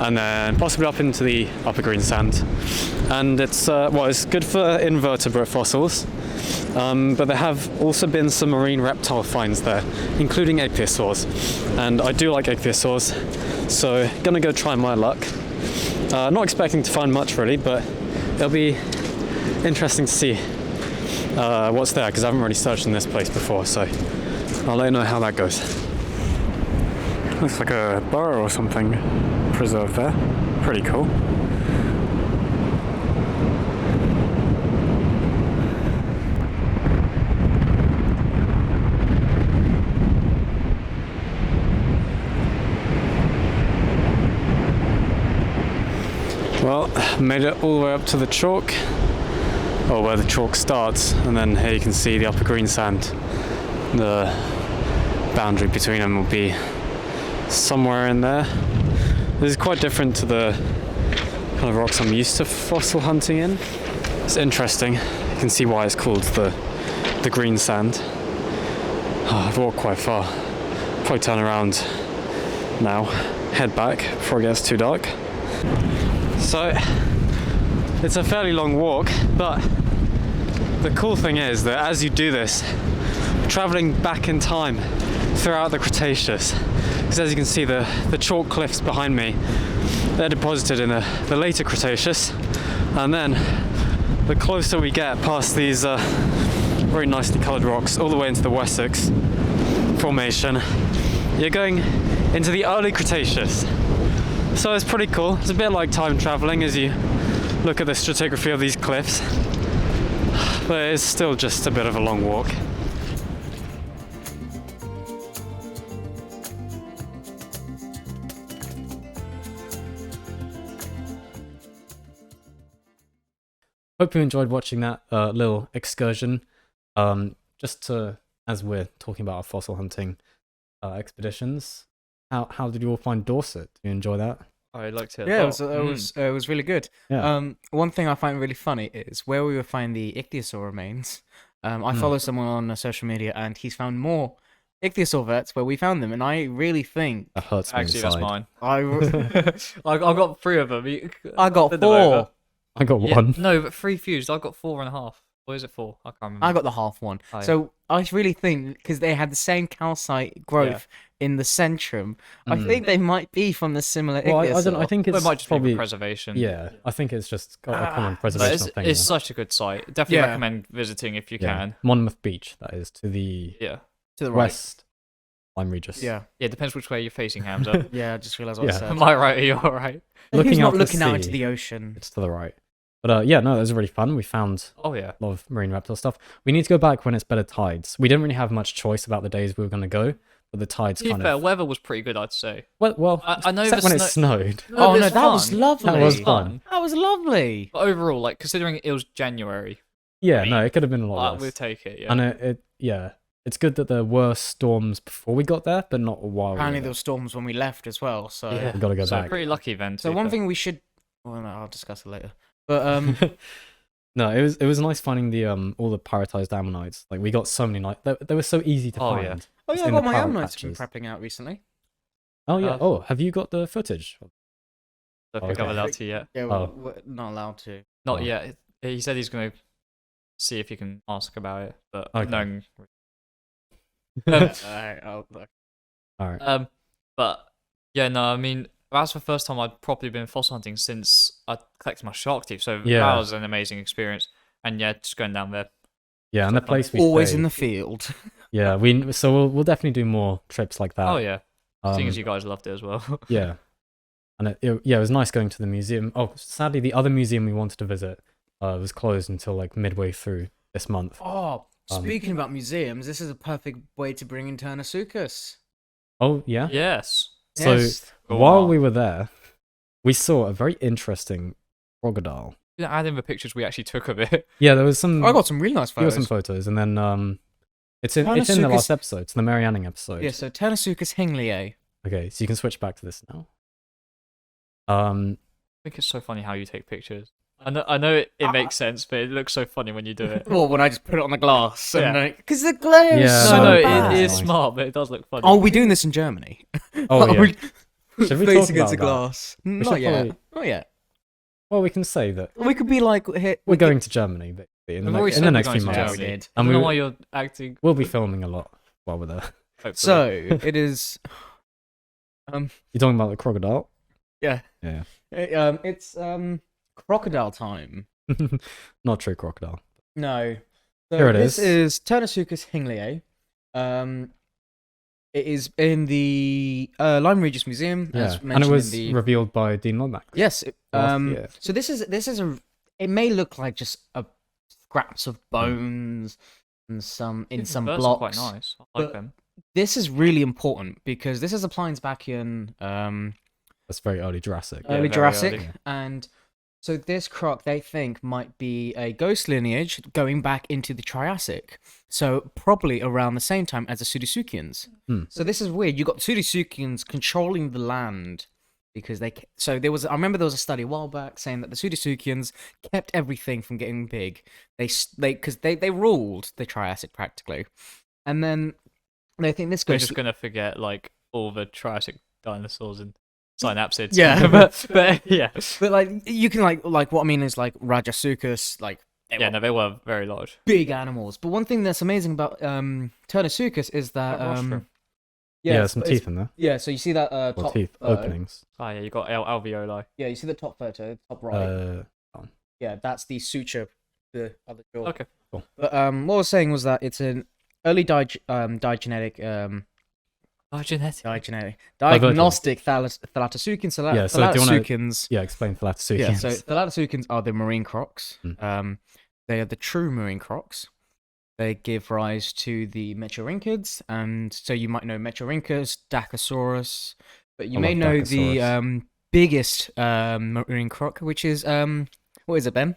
and then possibly up into the upper green sand. And it's well, it's good for invertebrate fossils, but there have also been some marine reptile finds there, including ichthyosaurs. And I do like ichthyosaurs, so gonna go try my luck. Not expecting to find much really, but it'll be interesting to see what's there, because I haven't really searched in this place before, so I'll let you know how that goes. Looks like a burrow or something preserved there. Pretty cool. made it all the way up to the chalk, or where the chalk starts, and then here you can see the upper green sand. The boundary between them will be somewhere in there. This is quite different to the kind of rocks I'm used to fossil hunting in. It's interesting. You can see why it's called the green sand. Oh, I've walked quite far. Probably turn around now, head back before it gets too dark. So it's a fairly long walk, but the cool thing is that as you do this, traveling back in time throughout the Cretaceous, because as you can see the chalk cliffs behind me, they're deposited in the later Cretaceous, and then the closer we get past these very nicely coloured rocks all the way into the Wessex Formation, you're going into the early Cretaceous. So it's pretty cool. It's a bit like time travelling as you look at the stratigraphy of these cliffs, but it's still just a bit of a long walk. Hope you enjoyed watching that little excursion. Just to, as we're talking about our fossil hunting expeditions, how did you all find Dorset? Did you enjoy that? I liked it. Yeah, a lot. it was really good. Yeah. One thing I find really funny is where we would find the ichthyosaur remains. I follow someone on social media, and he's found more ichthyosaur vets where we found them, and I really think That hurts me Actually, inside. that's mine. I I got 3 of them. I got Send them over. 4. I got Yeah, one. no, but 3 fused. I got 4.5. Or is it 4? I can't remember. I got the half one. Oh, yeah. So I really think because they had the same calcite growth in the centrum, I think they might be from the similar Well, I ichthyosaur. don't know. I think Well, it's it might just probably be for preservation. yeah. I think it's just got a common But preservation thing. it's yeah. such a good site. Definitely Yeah. recommend visiting if you Yeah. can. Monmouth Beach, that is, to the Yeah. to the right. west. Lyme Regis. Yeah. Yeah, depends which way you're facing, Hamza. Yeah, I just realised what Yeah. I said. Am I right? Are you alright? Looking He's out not to looking out sea. into the ocean. It's to the right. But yeah, no, it was really fun. We found Oh, yeah. a lot of marine reptile stuff. We need to go back when it's better tides. We didn't really have much choice about the days we were going to go, but the tides To be kind fair, of. weather was pretty good, I'd say. Well, I know except the when it snow- snowed. Oh but no, it's that was fun. lovely. That was It's fun. That was lovely. But overall, like, considering it was January, Yeah, no, it could have been a lot we'll worse. take it, yeah. And it's good that there were storms before we got there, but not a while. Apparently there were storms when we left as well. So Yeah. We got to go So back. pretty lucky then. So to be one fair. thing we should. Well, no, I'll discuss it later. But No, it was nice finding the all the prioritized ammonites. Like we got so many they were so easy to Oh, find. yeah. oh It's yeah, I in got the my parrot ammonites been patches. prepping out recently. Oh yeah. Uh, Oh, have you got the footage? Don't think okay. I'm allowed to yet. Yeah, Oh. we're not allowed to. Not Oh. yet. He said he's going to see if he can ask about it, but Okay. no. Alright, I'll look. All right. But yeah, no, I mean, that's the first time I'd properly been fossil hunting since I collected my shark teeth. So Yeah. that was an amazing experience. And yeah, just going down there. Yeah, and the fun. place we Always stayed, in the field. Yeah, we'll definitely do more trips like that. Oh yeah, seeing as Um, you guys loved it as well. Yeah. And it was nice going to the museum. Oh, sadly, the other museum we wanted to visit was closed until like midway through this month. Oh, Um, speaking about museums, this is a perfect way to bring in Turnersuchus. Oh, yeah? Yes. So Yes. Go while on. we were there, we saw a very interesting crocodile. You add in the pictures we actually took of it. Yeah, there was some. I got some really nice there were photos. some photos, and then it's in the Turnersuchus- last episode. It's the Marianning episode. Yeah, so Turnersuchus hingley. Okay, so you can switch back to this now. I think it's so funny how you take pictures. I know it makes sense, but it looks so funny when you do it. Well, when I just put it on the glass. Yeah. Because the glare is Yeah, so no, bad. it is Nice. smart, but it does look funny. Oh, we're doing this in Germany. Oh yeah. Should we face talk against about a that? glass. should Not yet. probably- Not yet. Well, we can say that We could be like, here, we're going to Germany, but in the We've already next, in the said next we're few going to months, Germany. Germany. did. I And don't know we- why you're acting. we'll be filming a lot while we're there. Hopefully. So it is. You're talking about the crocodile? Yeah. Yeah. It's crocodile time. Not true crocodile. No. So Here it this is. is Turnersuchus hingley. It is in the Lyme Regis Museum, Yeah, as and it mentioned was in the. revealed by Dean Lodmack. Yes. last year. So this is a. It may look like just a scraps of bones and some in The some birds are blocks. quite nice. I like but- them. This is really important because this is a Pliensbachian That's very early Jurassic. Yeah, early very Jurassic, early. and So this croc they think might be a ghost lineage going back into the Triassic. So probably around the same time as the Pseudotsuchians. So this is weird. You got Pseudotsuchians controlling the land because so there was I remember there was a study a while back saying that the Pseudotsuchians kept everything from getting big. They ruled the Triassic practically. And then they think this We're goes just gonna forget like all the Triassic dinosaurs and synapsids. Yeah, but yeah. But like you can like what I mean is like Rajasuchus, like Yeah, no, they were very large. big animals. But one thing that's amazing about Turnersuchus is that rostrum. Yeah, some teeth in there. Yeah, so you see that Or top teeth openings. Oh yeah, you got alveoli. Yeah, you see the top photo, top right. On. Yeah, that's the suture, the other jaw. Okay. Cool. But what I was saying was that it's an early diagnostic thalattosuchians. Yeah, so do you wanna- Thalattosuchians. Yeah, explain Thalattosuchians. Yeah, so thalattosuchians are the marine crocs. They are the true marine crocs. They give rise to the Metriorhynchids, and so you might know Metriorhynchus, Dacosaurus, but you I may love know Dacosaurus. the biggest marine croc, which is what is it, Ben?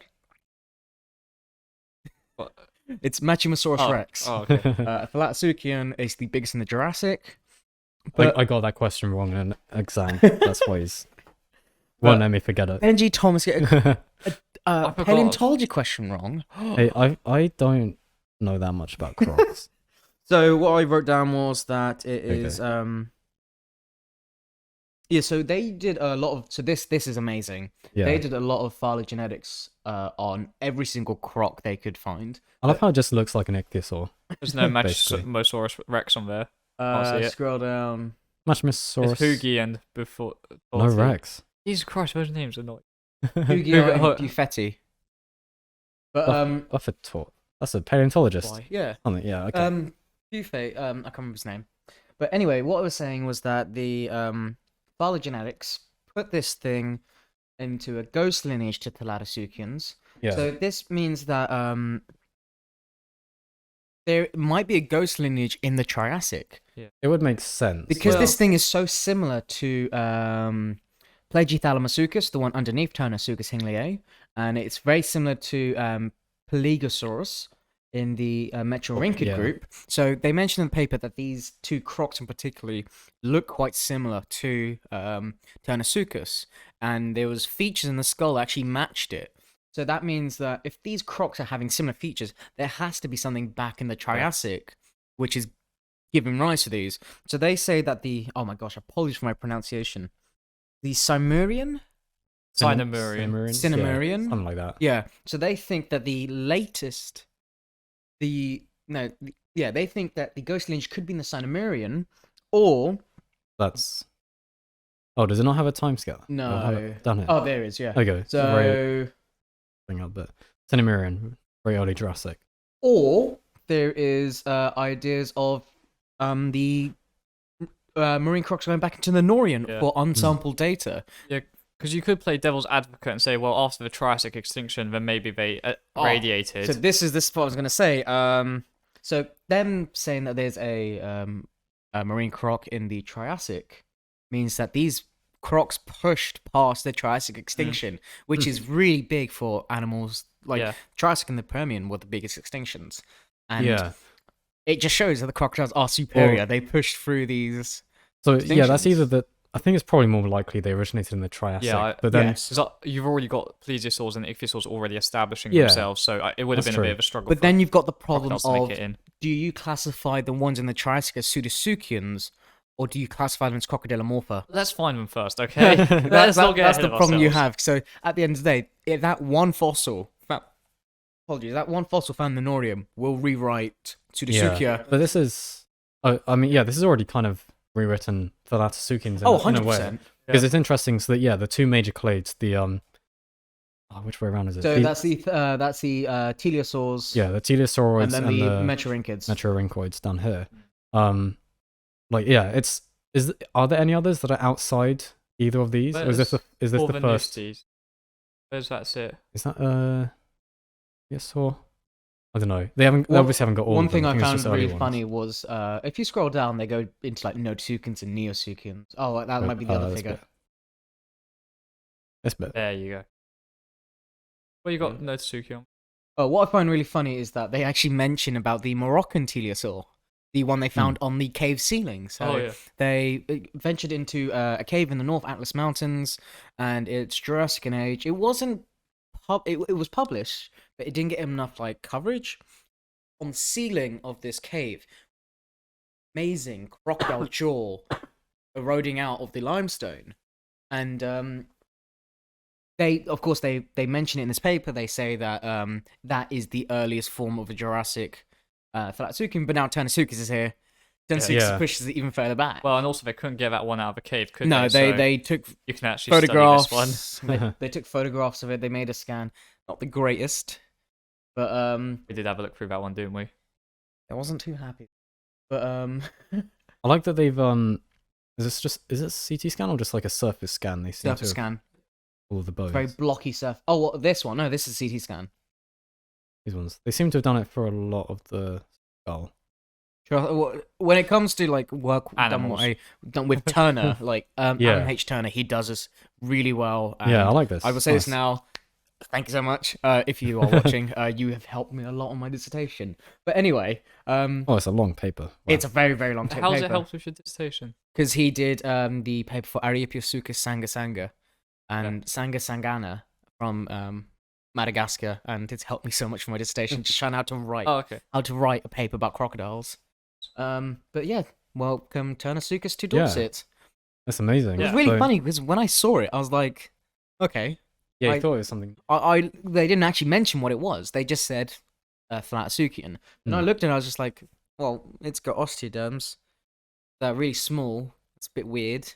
What? It's Machimasaurus rex. Oh, okay. Thalattosuchian is the biggest in the Jurassic. But I got that question wrong in an exam. That's why he's won't let me forget it. Benji Thomas get a forgot. paleontology question wrong. Hey, I don't know that much about crocs. So what I wrote down was that it is yeah, so they did a lot of this is amazing. Yeah. They did a lot of phylogenetics on every single croc they could find. I love how it just looks like an ichthyosaur. There's no Basically. Machimasaurus rex on there. Can't see it. Scroll down. Machimasaurus. It's Hoogie and before. No Rex. Jesus Christ, those names are not. Hugio and Hold- Buffetti. But Buffetot. That's a paleontologist. why? Yeah. Something, yeah, okay. Buffet, I can't remember his name. But anyway, what I was saying was that the phylogenetics put this thing into a ghost lineage to Thalattosuchians. Yeah. So this means that there might be a ghost lineage in the Triassic. It would make sense. Because Well- this thing is so similar to Plagithalomasuchus, the one underneath Turnersuchus hingley, and it's very similar to Pelegosaurus in the Metriorhynchid yeah. group. So they mentioned in the paper that these two crocs in particular look quite similar to Turnersuchus, and there was features in the skull that actually matched it. So that means that if these crocs are having similar features, there has to be something back in the Triassic, which is giving rise to these. So they say that oh my gosh, apologies for my pronunciation, the Cimmerian? Cinemurian. Cinemurian? Yeah, something like that. Yeah, so they think that they think that the ghost lineage could be in the Cinemurian, or That's. Oh, does it not have a timescale? no. Or have it done it? Oh, there is, yeah. Okay. It's a very So, thing up, but Cinemurian, very early Jurassic. or there is ideas of the marine crocs going back into the Norian Yeah. for unsampled data. Because you could play devil's advocate and say, well, after the Triassic extinction, then maybe they radiated. So this is what I was going to say. So them saying that there's a marine croc in the Triassic means that these crocs pushed past the Triassic extinction, which is really big for animals. Like Yeah. Triassic and the Permian were the biggest extinctions, and Yeah. it just shows that the crocodiles are superior. They pushed through these. So yeah, that's Distinctions. either the. I think it's probably more likely they originated in the Triassic. but then yes. Because you've already got plesiosaurs and ichthyosaurs already establishing Yeah. themselves, so it would have That's been a true. bit of a struggle. But then you've got the problem crocodiles to of make it in. do you classify the ones in the Triassic as Pseudotsuchians, or do you classify them as Crocodilomorpha? Let's find them first, okay? Let's not get That's ahead the of problem you ourselves. have. So at the end of the day, if that one fossil, that one fossil found in the Norium will rewrite Pseudotsuchia. But this is. I mean, yeah, this is already kind of rewritten Thalattosuchians in, Oh, in a way. 100%. Because it's interesting. So that the two major clades, the which way around is it? So that's the teleosaurs, yeah, the teleosauroids and then the Metriorhynchids. Metriorhynchoids down here. Are there any others that are outside either of these? Or is this the first? Orvanistes. Where's that sit? Is that yes or I don't know. They obviously haven't got all. One of them. thing I think it's found just early really ones. funny was if you scroll down, they go into like Notosuchians and Neosuchians. Oh, that might be the other this figure. bit. This bit. There you go. What you got, Notosuke, on? What I find really funny is that they actually mention about the Moroccan teleosaur, the one they found on the cave ceiling. So they ventured into a cave in the North Atlas Mountains, and it's Jurassic in age. It wasn't it was published, but it didn't get enough like coverage. On the ceiling of this cave, amazing crocodile jaw eroding out of the limestone, and they mention it in this paper. They say that that is the earliest form of a Jurassic Thalatsuchian, but now Turnersuchus is here. Turnersuchus pushes it even further back. Well, and also they couldn't get that one out of a cave, could no, they? they took you can actually photographs. Study this one. they took photographs of it. They made a scan. Not the greatest, but we did have a look through that one, didn't we? I wasn't too happy. But I like that they've is it CT scan or just like a surface scan? They seem surface scan. All of the bones. Very blocky surface. Oh, what, this one? No, this is CT scan. These ones. They seem to have done it for a lot of the skull. Sure. When it comes to like work done with Turner, like Alan H. Turner, he does this really well. Yeah, I like this. I will say this now. Thank you so much. If you are watching, you have helped me a lot on my dissertation. But anyway, it's a long paper. Wow. It's a very, very long paper. How does it help with your dissertation? Because he did the paper for Areopiossuchus sanga and Sanga Sangana from Madagascar, and it's helped me so much for my dissertation. Just trying out to write. How to write a paper about crocodiles. But yeah, welcome Turnersuchus to Dorset. That's amazing. It was really funny because when I saw it, I was like, okay. Yeah, I thought it was something. They didn't actually mention what it was. They just said Thalatsuchian. And I looked at it, I was just like, well, it's got osteoderms. They're really small. It's a bit weird.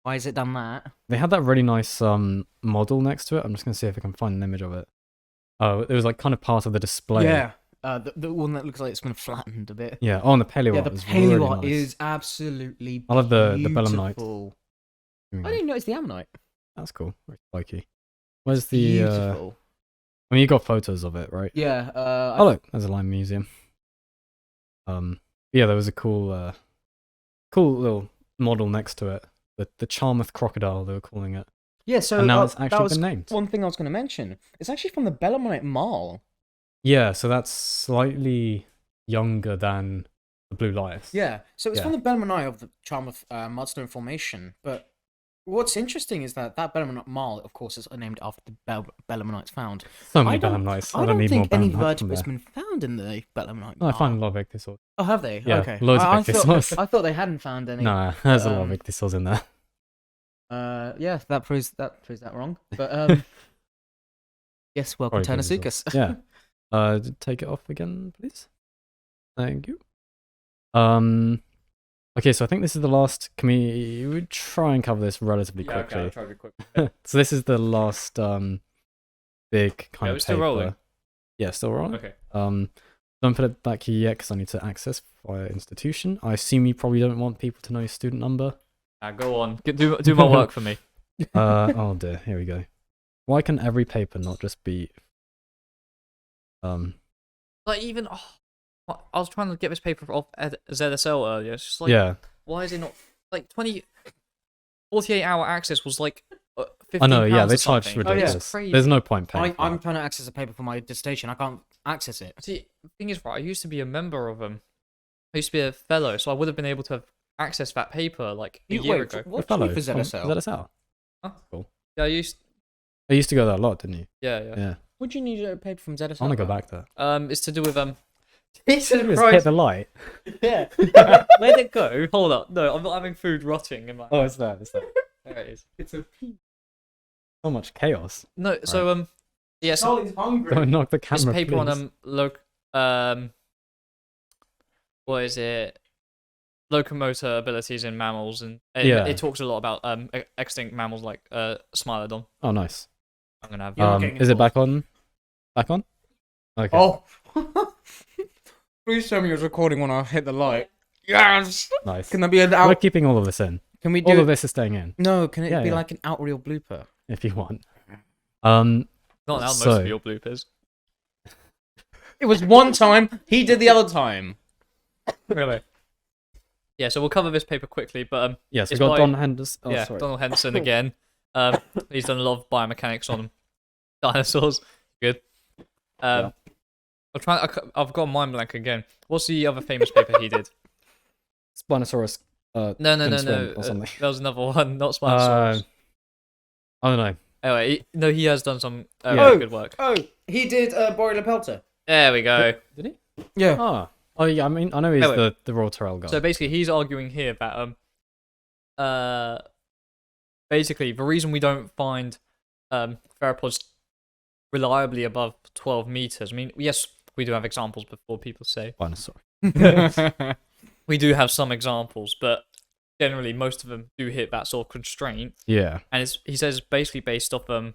Why has it done that? They had that really nice model next to it. I'm just going to see if I can find an image of it. Oh, it was like kind of part of the display. Yeah. The one that looks like it's been flattened a bit. Yeah, on the Paleoart. Yeah, the Paleoart is absolutely beautiful. I love the Belemnite. I didn't notice the ammonite. That's cool. Very spiky. Where's the... Beautiful. I mean, you got photos of it, right? Yeah. Oh, look, there's a lime museum. Yeah, there was a cool little model next to it. The Charmouth crocodile, they were calling it. Yeah, so and now it's actually that was been named. One thing I was going to mention. It's actually from the Belemnite Marl. Yeah, so that's slightly younger than the Blue Lias. Yeah, so it's from the Belemnite of the Charmouth Mudstone Formation. But what's interesting is that Belemnite Marl, of course, is named after the Belemnites found. So many Belemnites. I don't need think more any Belemnites vertebrates been found in the Belemnite Marl. I find a lot of ichthyosaurs. Oh, have they? Yeah, okay. loads of ichthyosaurs. I thought they hadn't found any. No, there's a lot of ichthyosaurs in there. Yeah, that proves that wrong. But yes, welcome Turnersuchus. Yeah. Take it off again, please. Thank you. Okay, so I think this is the last. Can we try and cover this relatively quickly? Okay, I'll try to be quick. So this is the last big kind of paper. Still rolling. Yeah, still rolling. Okay. Don't put it back here yet because I need to access via institution. I assume you probably don't want people to know your student number. Go on. Do my work for me. Oh dear, here we go. Why can every paper not just be like even I was trying to get this paper off ZSL earlier. It's just like why is it not like 48-hour access was like 15 I know, yeah, they or charge something. ridiculous. crazy. There's no point paying. I'm trying to access a paper for my dissertation. I can't access it. See, the thing is, right, I used to be a member of them. I used to be a fellow, so I would have been able to have accessed that paper like a year ago. What fellow for ZSL? ZSL. Huh? Cool. Yeah, I used to go there a lot, didn't you? Yeah. Would you need a paper from ZSL? I want to go back there. It's to do with Just hit the light. Yeah. Where'd it go? Hold up. No, I'm not having food rotting in my. Oh, it's there. It's there. There it is. It's a So much chaos. No, so yeah. So he's hungry. Don't knock the camera. this paper please. on what is it? Locomotor abilities in mammals, and it talks a lot about extinct mammals like Smilodon. Oh, nice. I'm gonna have. Is it back on? Back on? Okay. Oh. Please tell me you're recording when I hit the light. Yes. Nice. Can there be an We're out? keeping all of this in. Can we do? All of this is staying in, No. Can it be Yeah. like an outreel blooper? if you want. Not now. Most so- of your bloopers. It was one time. He did the other time. Really? Yeah. So we'll cover this paper quickly, but Yes, we've it's got by- Don Henderson. Oh, yeah, sorry. Donald Henderson again. He's done a lot of biomechanics on dinosaurs. Good. I've got a mind blank again. What's the other famous paper he did? Spinosaurus. No. Or something. There was another one, not Spinosaurus. I don't know. Anyway, he has done some really good work. Oh, he did Boreolepelta. There we go. Did he? Yeah. Oh yeah. I mean, I know he's Anyway. the Royal Tyrrell guy. So basically, he's arguing here that basically the reason we don't find theropods reliably above 12 meters. I mean, yes, we do have examples before people say Spinosaurus. we do have some examples, but generally most of them do hit that sort of constraint. Yeah. And he says basically based off the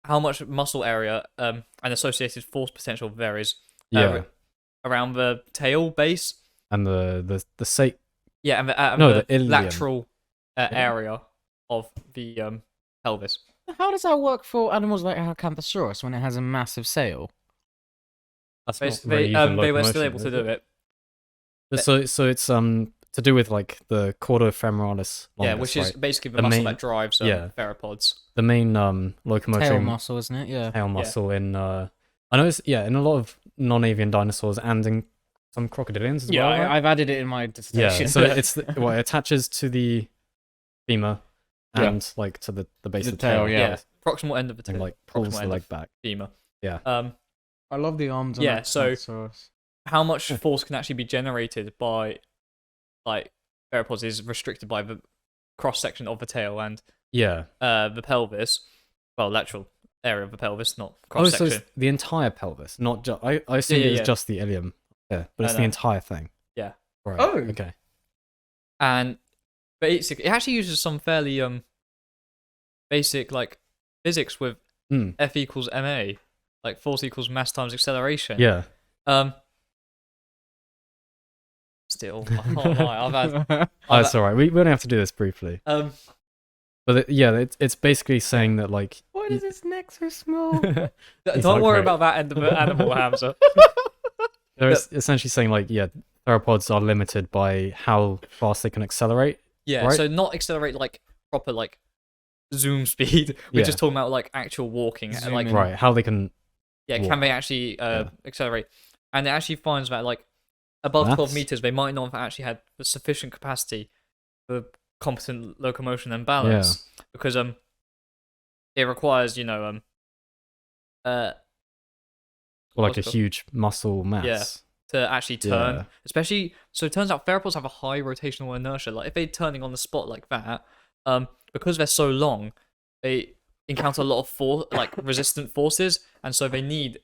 how much muscle area and associated force potential varies around the tail base And the sake. and the ilium. lateral area of the pelvis. How does that work for animals like Acanthosaurus when it has a massive sail? That's They were still able to do it. So it's to do with like the chorda femoralis longus, Which is right? basically the The muscle main- that drives theropods. the main locomotor Tail muscle, isn't it? Yeah. tail muscle in I know it's in a lot of non-avian dinosaurs and in some crocodilians as well. right? I've added it in my dissertation. Yeah, so it's it attaches to the femur and like to the base The of the tail. tail, yeah. Proximal end of the tail. And like pulls proximal the end leg of back. femur. Yeah. I love the arms on Yeah, so- Acanthosaurus. How much force can actually be generated by like theropods is restricted by the cross section of the tail and Yeah. the pelvis. Well, lateral area of the pelvis, not Oh, cross so section. it's the entire pelvis, not just. I assumed Yeah, it was yeah. just the ilium. Yeah, but it's No, the no. entire thing. Yeah. Right. Oh. Okay. And basically, it actually uses some fairly basic like physics with F equals ma, like force equals mass times acceleration. Yeah. Still, I can't lie. It's all right. We don't have to do this briefly. Um, But it's basically saying that like. Why does its neck so small? don't not worry great. about that end of the animal, Hamza. They're essentially saying like theropods are limited by how fast they can accelerate. Yeah, Right? so not accelerate like proper like zoom speed. We're Yeah. just talking about like actual walking. And, like Zoom in. Right. How they can. can walk. they actually accelerate? And it actually finds that like above 12 That's- meters, they might not have actually had the sufficient capacity for competent locomotion and balance because it requires Or like what's a it called? huge muscle mass. Yeah. to actually turn. Yeah. Especially, so it turns out theropods have a high rotational inertia. Like if they're turning on the spot like that, because they're so long, they encounter a lot of resistant forces, and so they need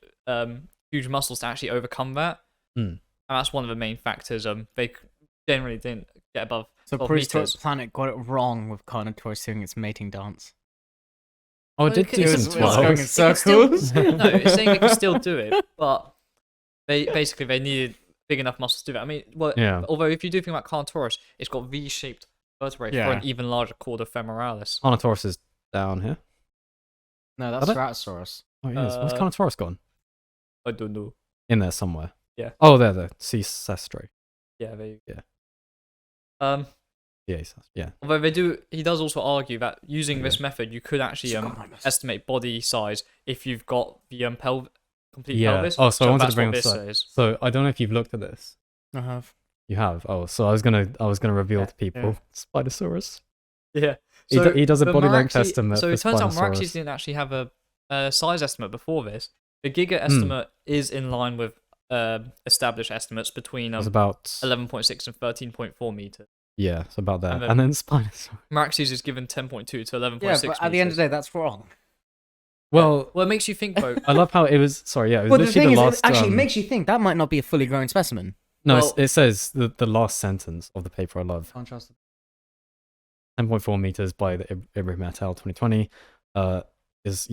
huge muscles to actually overcome that. And that's one of the main factors. They generally didn't get above So 12 Prehistoric meters. Planet got it wrong with Carnotaurus doing its mating dance. Oh, it Well, did it do can- some it's going 12. in circles. No, it's saying they can still do it, but they needed big enough muscles to do that. I mean, Yeah. although if you do think about Carnotaurus, it's got V-shaped vertebrae for Yeah. an even larger chorda femoralis. Carnotaurus is down here. No, that's Are they? Ceratosaurus. Oh, yes. Where's Uh, Carnotaurus gone? I don't know. In there somewhere. Yeah. Oh, there. Caesarstro. Yeah, they. Yeah. Yeah. Yeah. Although he does also argue that using this method, you could actually estimate body size if you've got the complete Yeah. pelvis. Oh, so I wanted that's to bring what this this up. is. So I don't know if you've looked at this. I have. You have. Oh, so I was gonna reveal to people yeah. Spinosaurus. Yeah. He does a the body length Maraxi- estimate. So for it turns out Spinosaurus. Maraxes didn't actually have a size estimate before this. The giga estimate is in line with established estimates between It was about 11.6 and 13.4 meters. yeah, it's about that. And then- And then Spinosaurus. Maraxes is given 10.2 to 11.6 Yeah, but at the end of the day, that's wrong. Well, Well, it makes you think, though. I love how it was. Sorry, yeah, it was Well, the literally thing the is, last. it actually makes you think that might not be a fully grown specimen. No, Well- it says the last sentence of the paper. I love Can't trust it. 10.4 meters by the Ibrahim et al. 2020. Is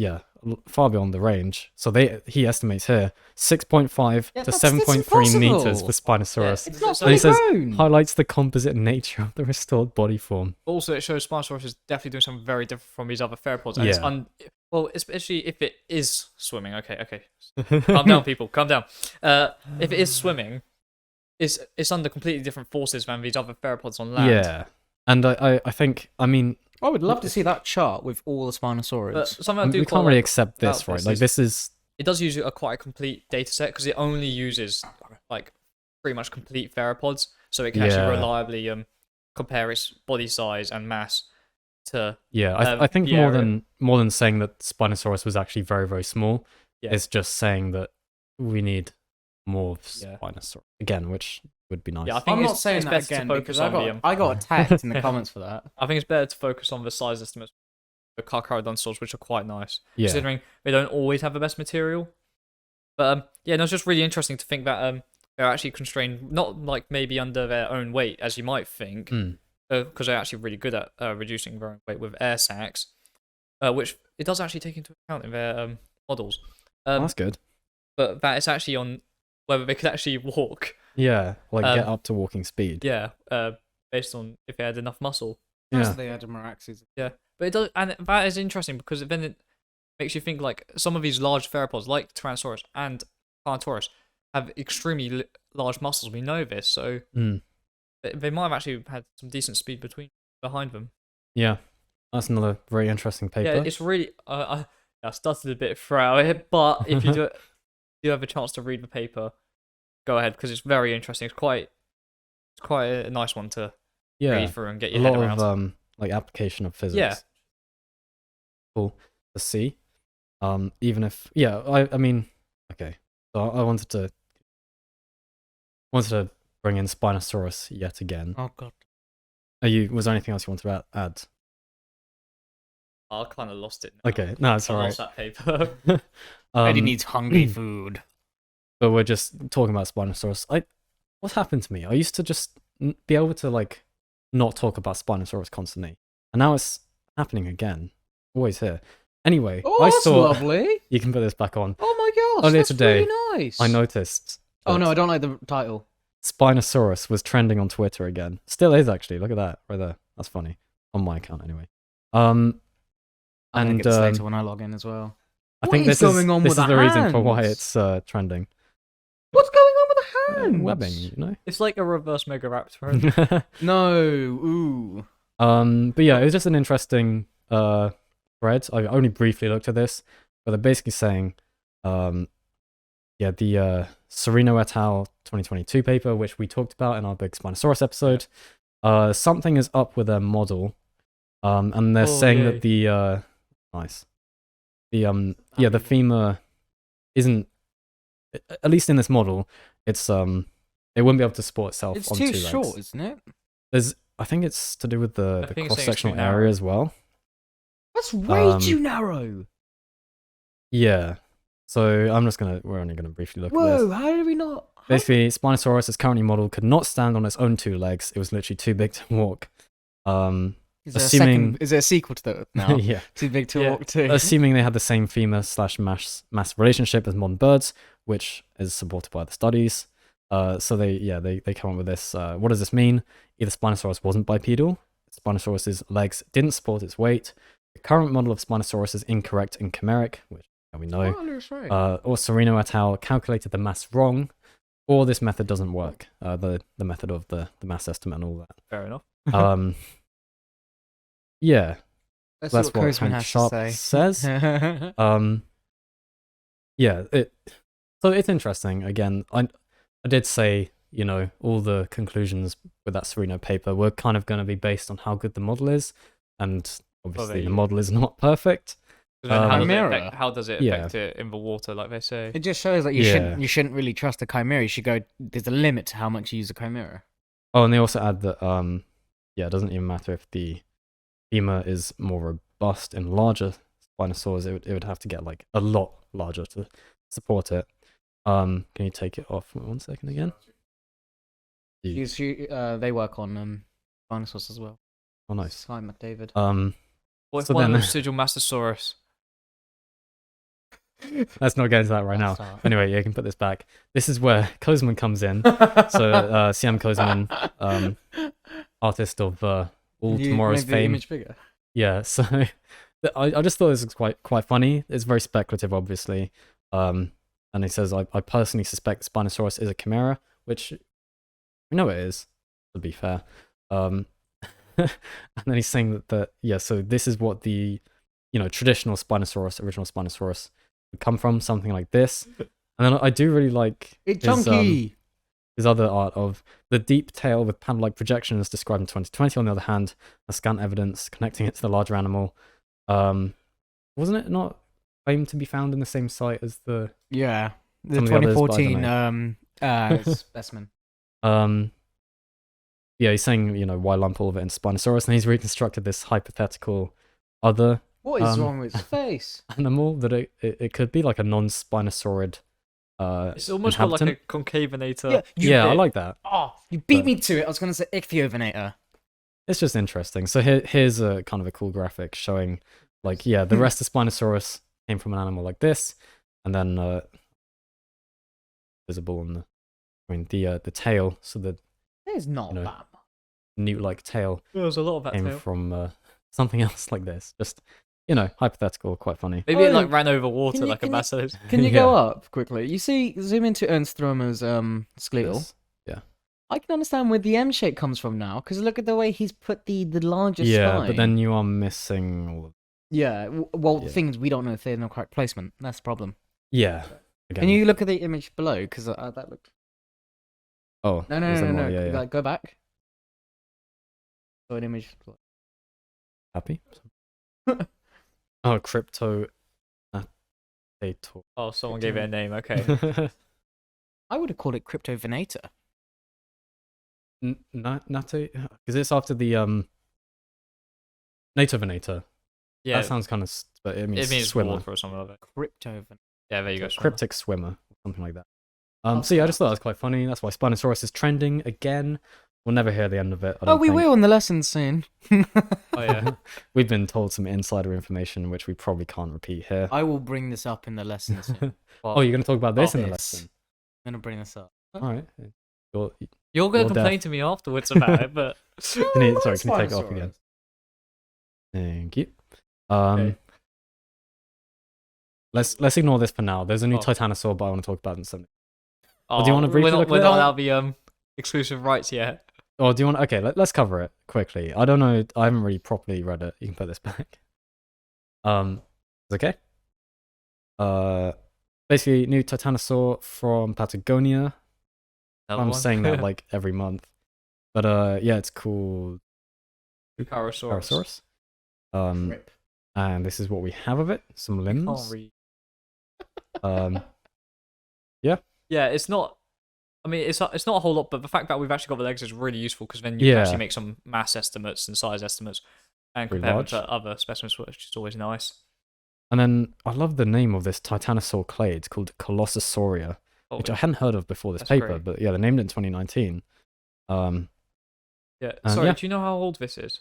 far beyond the range. So he estimates here 6.5 Yeah, to that's 7.3 meters impossible. for Spinosaurus. Yeah, It's not so And he fully says grown. highlights the composite nature of the restored body form. Also, it shows Spinosaurus is definitely doing something very different from these other theropods. And it's Yeah. well, especially if it is swimming. Okay. Calm down, people. Calm down. If it is swimming, it's under completely different forces than these other theropods on land. Yeah, and I think, I mean, I would love to see that chart with all the But Spinosaurids. something I do we quite can't really like accept this, about right? Like, is this is, it does use quite a complete data set because it only uses like pretty much complete theropods, so it can actually Yeah. reliably compare its body size and mass to yeah, I think the more area. than saying that Spinosaurus was actually very, very small, Yeah. it's just saying that we need more of Yeah. Spinosaurus again, which would be nice. Yeah, I think I'm it's, not saying it's that better to again focus because on I got attacked in the comments for that. I think it's better to focus on the size estimates for Carcharodontosaurs, which are quite nice, Yeah. considering they don't always have the best material. But yeah, no, it's just really interesting to think that they're actually constrained, not like maybe under their own weight as you might think, Mm. because they're actually really good at reducing their own weight with air sacs, which it does actually take into account in their models. Oh, that's good. But that is actually on whether they could actually walk. Yeah, like get Um, up to walking speed. Yeah, based on if they had enough muscle. Yeah. They had Maraxes. But it does, and that is interesting because then it makes you think like some of these large theropods, like Tyrannosaurus and Carnotaurus, have extremely large muscles. We know this, so Mm. they might have actually had some decent speed behind them. Yeah, that's another very interesting paper. Yeah, it's really. I started a bit throughout it, but if you do have a chance to read the paper, go ahead because it's very interesting. It's quite a nice one to read through and get a your head lot around. of like application of physics. Yeah. Cool to see. Even if I mean, okay. So I wanted to bring in Spinosaurus yet again. Oh god. Was there anything else you wanted to add? I kind of lost it now. Okay, no, it's I alright. lost that paper. Eddie needs hungry food. But we're just talking about Spinosaurus. What's happened to me? I used to just be able to like not talk about Spinosaurus constantly, and now it's happening again. Always here. Anyway, Oh, I that's saw. lovely. You can put this back on. Oh my gosh, Earlier that's today, really nice. I noticed. Oh that no, I don't like the title. Spinosaurus was trending on Twitter again. Still is actually. Look at that right there. That's funny on my account anyway. I'm gonna And get this later when I log in as well. I What think is this going on this with is the the reason for why hands? it's trending. What's going on with the hands? Webbing, you know. It's like a reverse Megaraptoran. No, ooh. But yeah, it was just an interesting thread. I only briefly looked at this, but they're basically saying, the Serino et al. 2022 paper, which we talked about in our big Spinosaurus episode, something is up with their model, and they're saying that the the femur isn't, at least in this model, it's it wouldn't be able to support itself It's on too two legs. short, isn't it? I think it's to do with the think it's saying it's cross-sectional too narrow. area as well. That's way Um, too narrow. Yeah. So we're only gonna briefly look at Whoa, this. how did we not? Basically, Spinosaurus, as currently modeled, could not stand on its own two legs. It was literally too big to walk. Is there assuming- is there a sequel to that now? Yeah. Too big to Yeah. walk to. Assuming they had the same femur/mass relationship as modern birds, which is supported by the studies. So they come up with this. What does this mean? Either Spinosaurus wasn't bipedal, Spinosaurus's legs didn't support its weight. The current model of Spinosaurus is incorrect and chimeric, which we know. Oh, that's right. Or Serino et al. Calculated the mass wrong, or this method doesn't work. The method of the mass estimate and all Fair enough. that. Yeah, Let's that's see what what Cozeman Hank has Sharp to say. says. Yeah, so it's interesting. Again, I did say, all the conclusions with that Serino paper were kind of going to be based on how good the model is, and obviously there the you model is not perfect. Then how, does it Chimera. how does it Yeah. affect it in the water, like they say? It just shows that you Yeah. shouldn't really trust a chimera. You should go. There's a limit to how much you use a chimera. Oh, and they also add that it doesn't even matter if the femur is more robust in larger Spinosaurs. It would have to get like a lot larger to support it. Can you take it off 1 second again? They work on dinosaurs as well. Oh, nice. Hi, McDavid. What if So one then- was Sigil Mastosaurus? Let's not get into that right now. Stop. Anyway, you can put this back. This is where Kozeman comes in. So Siam Kozeman, artist of all You tomorrow's made the fame. image bigger. Yeah, so I just thought this was quite funny. It's very speculative, obviously. And he says, I personally suspect Spinosaurus is a chimera, which We know it is, to be fair. And then he's saying that yeah, so this is what the traditional Spinosaurus, original Spinosaurus would come from, something like this. And then I do really like It's chunky. his other art of the deep tail with panel-like projection as described in 2020. On the other hand, a scant evidence connecting it to the larger animal. Wasn't it not claimed to be found in the same site as the Yeah, the some of the others, but I 2014 specimen. Yeah, he's saying, why lump all of it in Spinosaurus, and he's reconstructed this hypothetical other What is wrong with his face? animal that it could be, like a non-Spinosaurid It's almost got like a inhabitant. concavenator. Yeah, I like that. Oh, you beat me to it. I was going to say ichthyovenator. It's just interesting. So here's a kind of a cool graphic showing, like, yeah, the rest of Spinosaurus came from an animal like this, and then visible on the tail, so the It's not know, that much. newt-like tail There's a lot of that came tail. from something else like this. Just hypothetical, quite funny. Maybe it Oh, like ran over water like a can you- basilisk. Can you Yeah. go up quickly? You see, zoom into Ernst Thromer's skeletal. Yes. Yeah. I can understand where the M shape comes from now, because look at the way he's put the larger Yeah, spine. but then you are missing all of. Yeah, well, Yeah. things we don't know if they're in the correct placement. That's the problem. Yeah. Again. Can you look at the image below? Because that looked. Oh. No, no, is no, there no, more? no. Yeah, yeah. Like, go back. So an image. Happy? Oh, crypto. Oh, someone gave it a name. Okay. I would have called it Cryptovenator. Nato, because it's after the Natovenator. Yeah. That sounds kind of, but it means it means swimmer, water or something like that. Cryptovenator. Yeah, there you go. cryptic swimmer, or something like that. So yeah, I just thought that was quite funny. That's why Spinosaurus is trending again. We'll never hear the end of it. I Oh, don't we think. will in the lesson soon. Oh yeah. We've been told some insider information which we probably can't repeat here. I will bring this up in the lesson soon. Oh, you're going to talk about this in the This. lesson? I'm gonna bring this up. All right. You're, You're gonna You're complain to me afterwards about it, but can you take it off again? Thank you. Okay. Let's ignore this for now. There's a new Oh. Titanosaur, but I want to talk about it in something. oh, do you wanna briefly we're not, look at we're it? not allowed the exclusive rights yet. Or do you want? Okay, let's cover it quickly. I don't know. I haven't really properly read it. You can put this back. It's okay. Basically, new Titanosaur from Patagonia. Another I'm one. saying that like every month, but yeah, it's called Parasaurus. Parasaurus. And this is what we have of it. Some Can't limbs. read. Yeah, it's not. I mean, it's not a whole lot, but the fact that we've actually got the legs is really useful because then you can Yeah. actually make some mass estimates and size estimates and Pretty compare them large. to other specimens, which is always nice. And then I love the name of this Titanosaur clay. It's called Colossosauria, Oh, which I hadn't heard of before this That's paper. great. But yeah, they named it in 2019. yeah. and Sorry, yeah. do you know how old this is?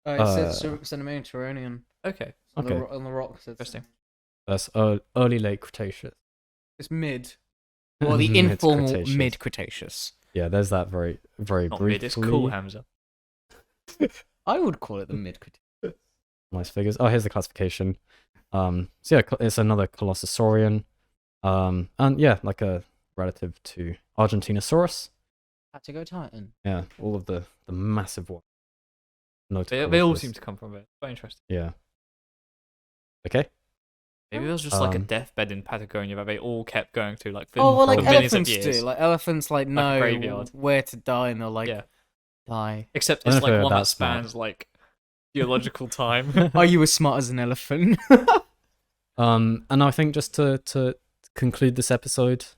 It says Centimetronian Okay, Okay. on the rock. Says interesting. That's early late Cretaceous. It's mid. Well, the informal Mid-Cretaceous. mid Cretaceous. Yeah, there's that very Not briefly. mid, it's cool, Hamza. I would call it the mid Cretaceous. Nice figures. Oh, here's the classification. So yeah, it's another Colossosaurian. And yeah, like a relative to Argentinosaurus. Had to go Titan. Yeah, all of the massive one. They all seem to come from it. Quite interesting. Yeah. Okay. Maybe it was just like a Um, deathbed in Patagonia that they all kept going to, like for, Oh, well, like for millions of elephants years. do. Like elephants, like a know graveyard. where to die, and they'll like Yeah. die. Except I don't it's know if like they're one that that smart. spans like geological time. Are you as smart as an elephant? And I think just to conclude this episode, it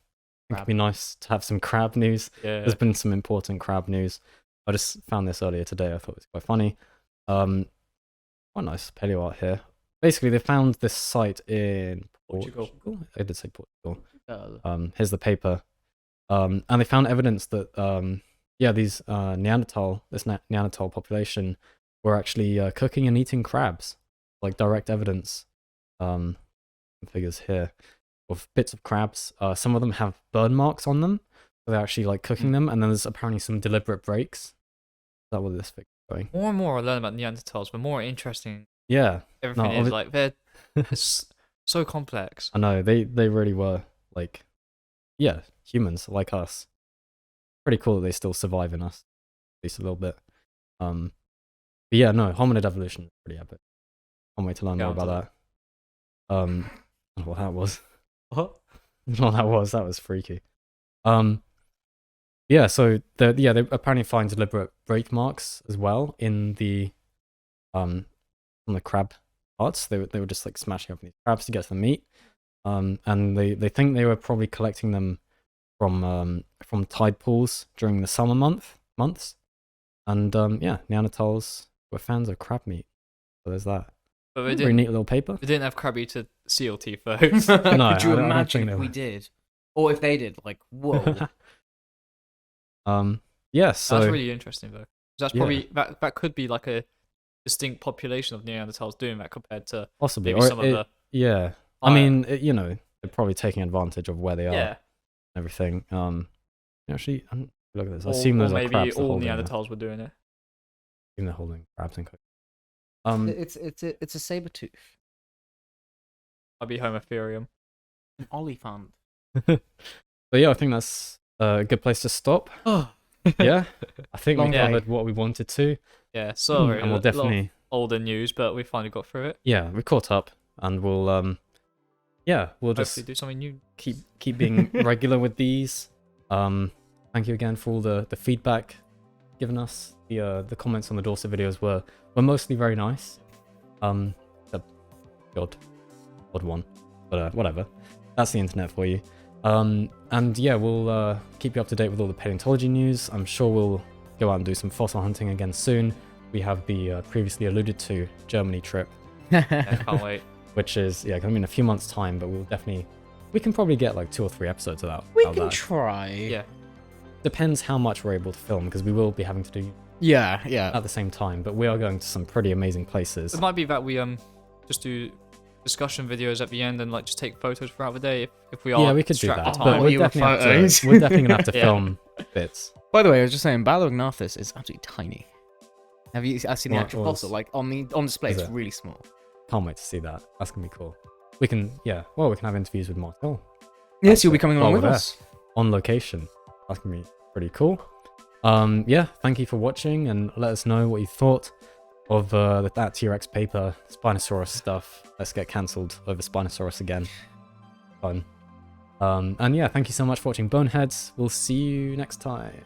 Crab. would be nice to have some crab news. Yeah. There's been some important crab news. I just found this earlier today. I thought it was quite funny. Quite nice Paleoart here. Basically, they found this site in Portugal. I did say Portugal. Oh. Here's the paper. And they found evidence that yeah, these Neanderthal population were actually cooking and eating crabs. Like direct evidence. Figures here of bits of crabs. Some of them have burn marks on them. So they're actually like cooking them, and then there's apparently some deliberate breaks. Is that what this figure is going? More and more I learn about Neanderthals, the more interesting Yeah, everything No, is. Like they're it's so complex. I know they really were like, yeah, humans like us. pretty cool that they still survive in us, at least a little bit. But yeah, no, hominid evolution is pretty epic. Can't wait to learn more about that. What that was. What? What that was freaky. Yeah, so they apparently find deliberate break marks as well in the on the crab parts. They were just like smashing up these crabs to get to the meat. And they think they were probably collecting them from tide pools during the summer months. And yeah, Neanderthals were fans of crab meat. So there's that. But they Very neat little paper. They didn't have crab-eater seal teeth though. No, Could you I don't imagine think if they we were. did? Or if they did? Like, whoa. Yeah, so That's really interesting though. That's Yeah. probably that could be like a distinct population of Neanderthals doing that compared to possibly. maybe Or some of the yeah. I higher- mean, you know, they're probably taking advantage of where they are yeah. and everything. Actually, look at this. I Or, assume or those are maybe crabs they're all holding. Neanderthals were doing it. Assume they're holding crabs and cookies. It's a saber tooth. I'd be Homotherium. An olifant. But yeah, I think that's a good place to stop. Oh. Yeah, I think we Long covered what we wanted to, Yeah, sorry. and we'll a lot of definitely older news, but we finally got through it. we caught up, and we'll we'll just Hopefully do something new. keep being regular with these. Thank you again for all the feedback given us. The comments on the Dorset videos were mostly very nice. The odd one, but whatever. That's the internet for you. And yeah, we'll keep you up to date with all the paleontology news. I'm sure we'll go out and do some fossil hunting again soon. We have the previously alluded to Germany trip, Yeah, can't wait. which is coming in a few months' time, but we can probably get like 2 or 3 episodes of that. We out of can that. try. Yeah. Depends how much we're able to film, because we will be having to do Yeah. at the same time, but we are going to some pretty amazing places. It might be that we just do discussion videos at the end and like just take photos throughout the day if we are Yeah, we could do strapped that, for but time. we're You were definitely, photos. we're definitely gonna have to Yeah. film bits. By the way, I was just saying, Balaenognathus is absolutely tiny. Have you seen the What actual was- fossil? Like on display, Is it's it? really small. Can't wait to see that. That's gonna be cool. We can have interviews with Martill Yes, you'll be it. coming along While with we're us. on location. That's gonna be pretty cool. Thank you for watching, and let us know what you thought of that T-Rex paper, Spinosaurus stuff. Let's get cancelled over Spinosaurus again. Fun. And yeah, thank you so much for watching Boneheads. We'll see you next time.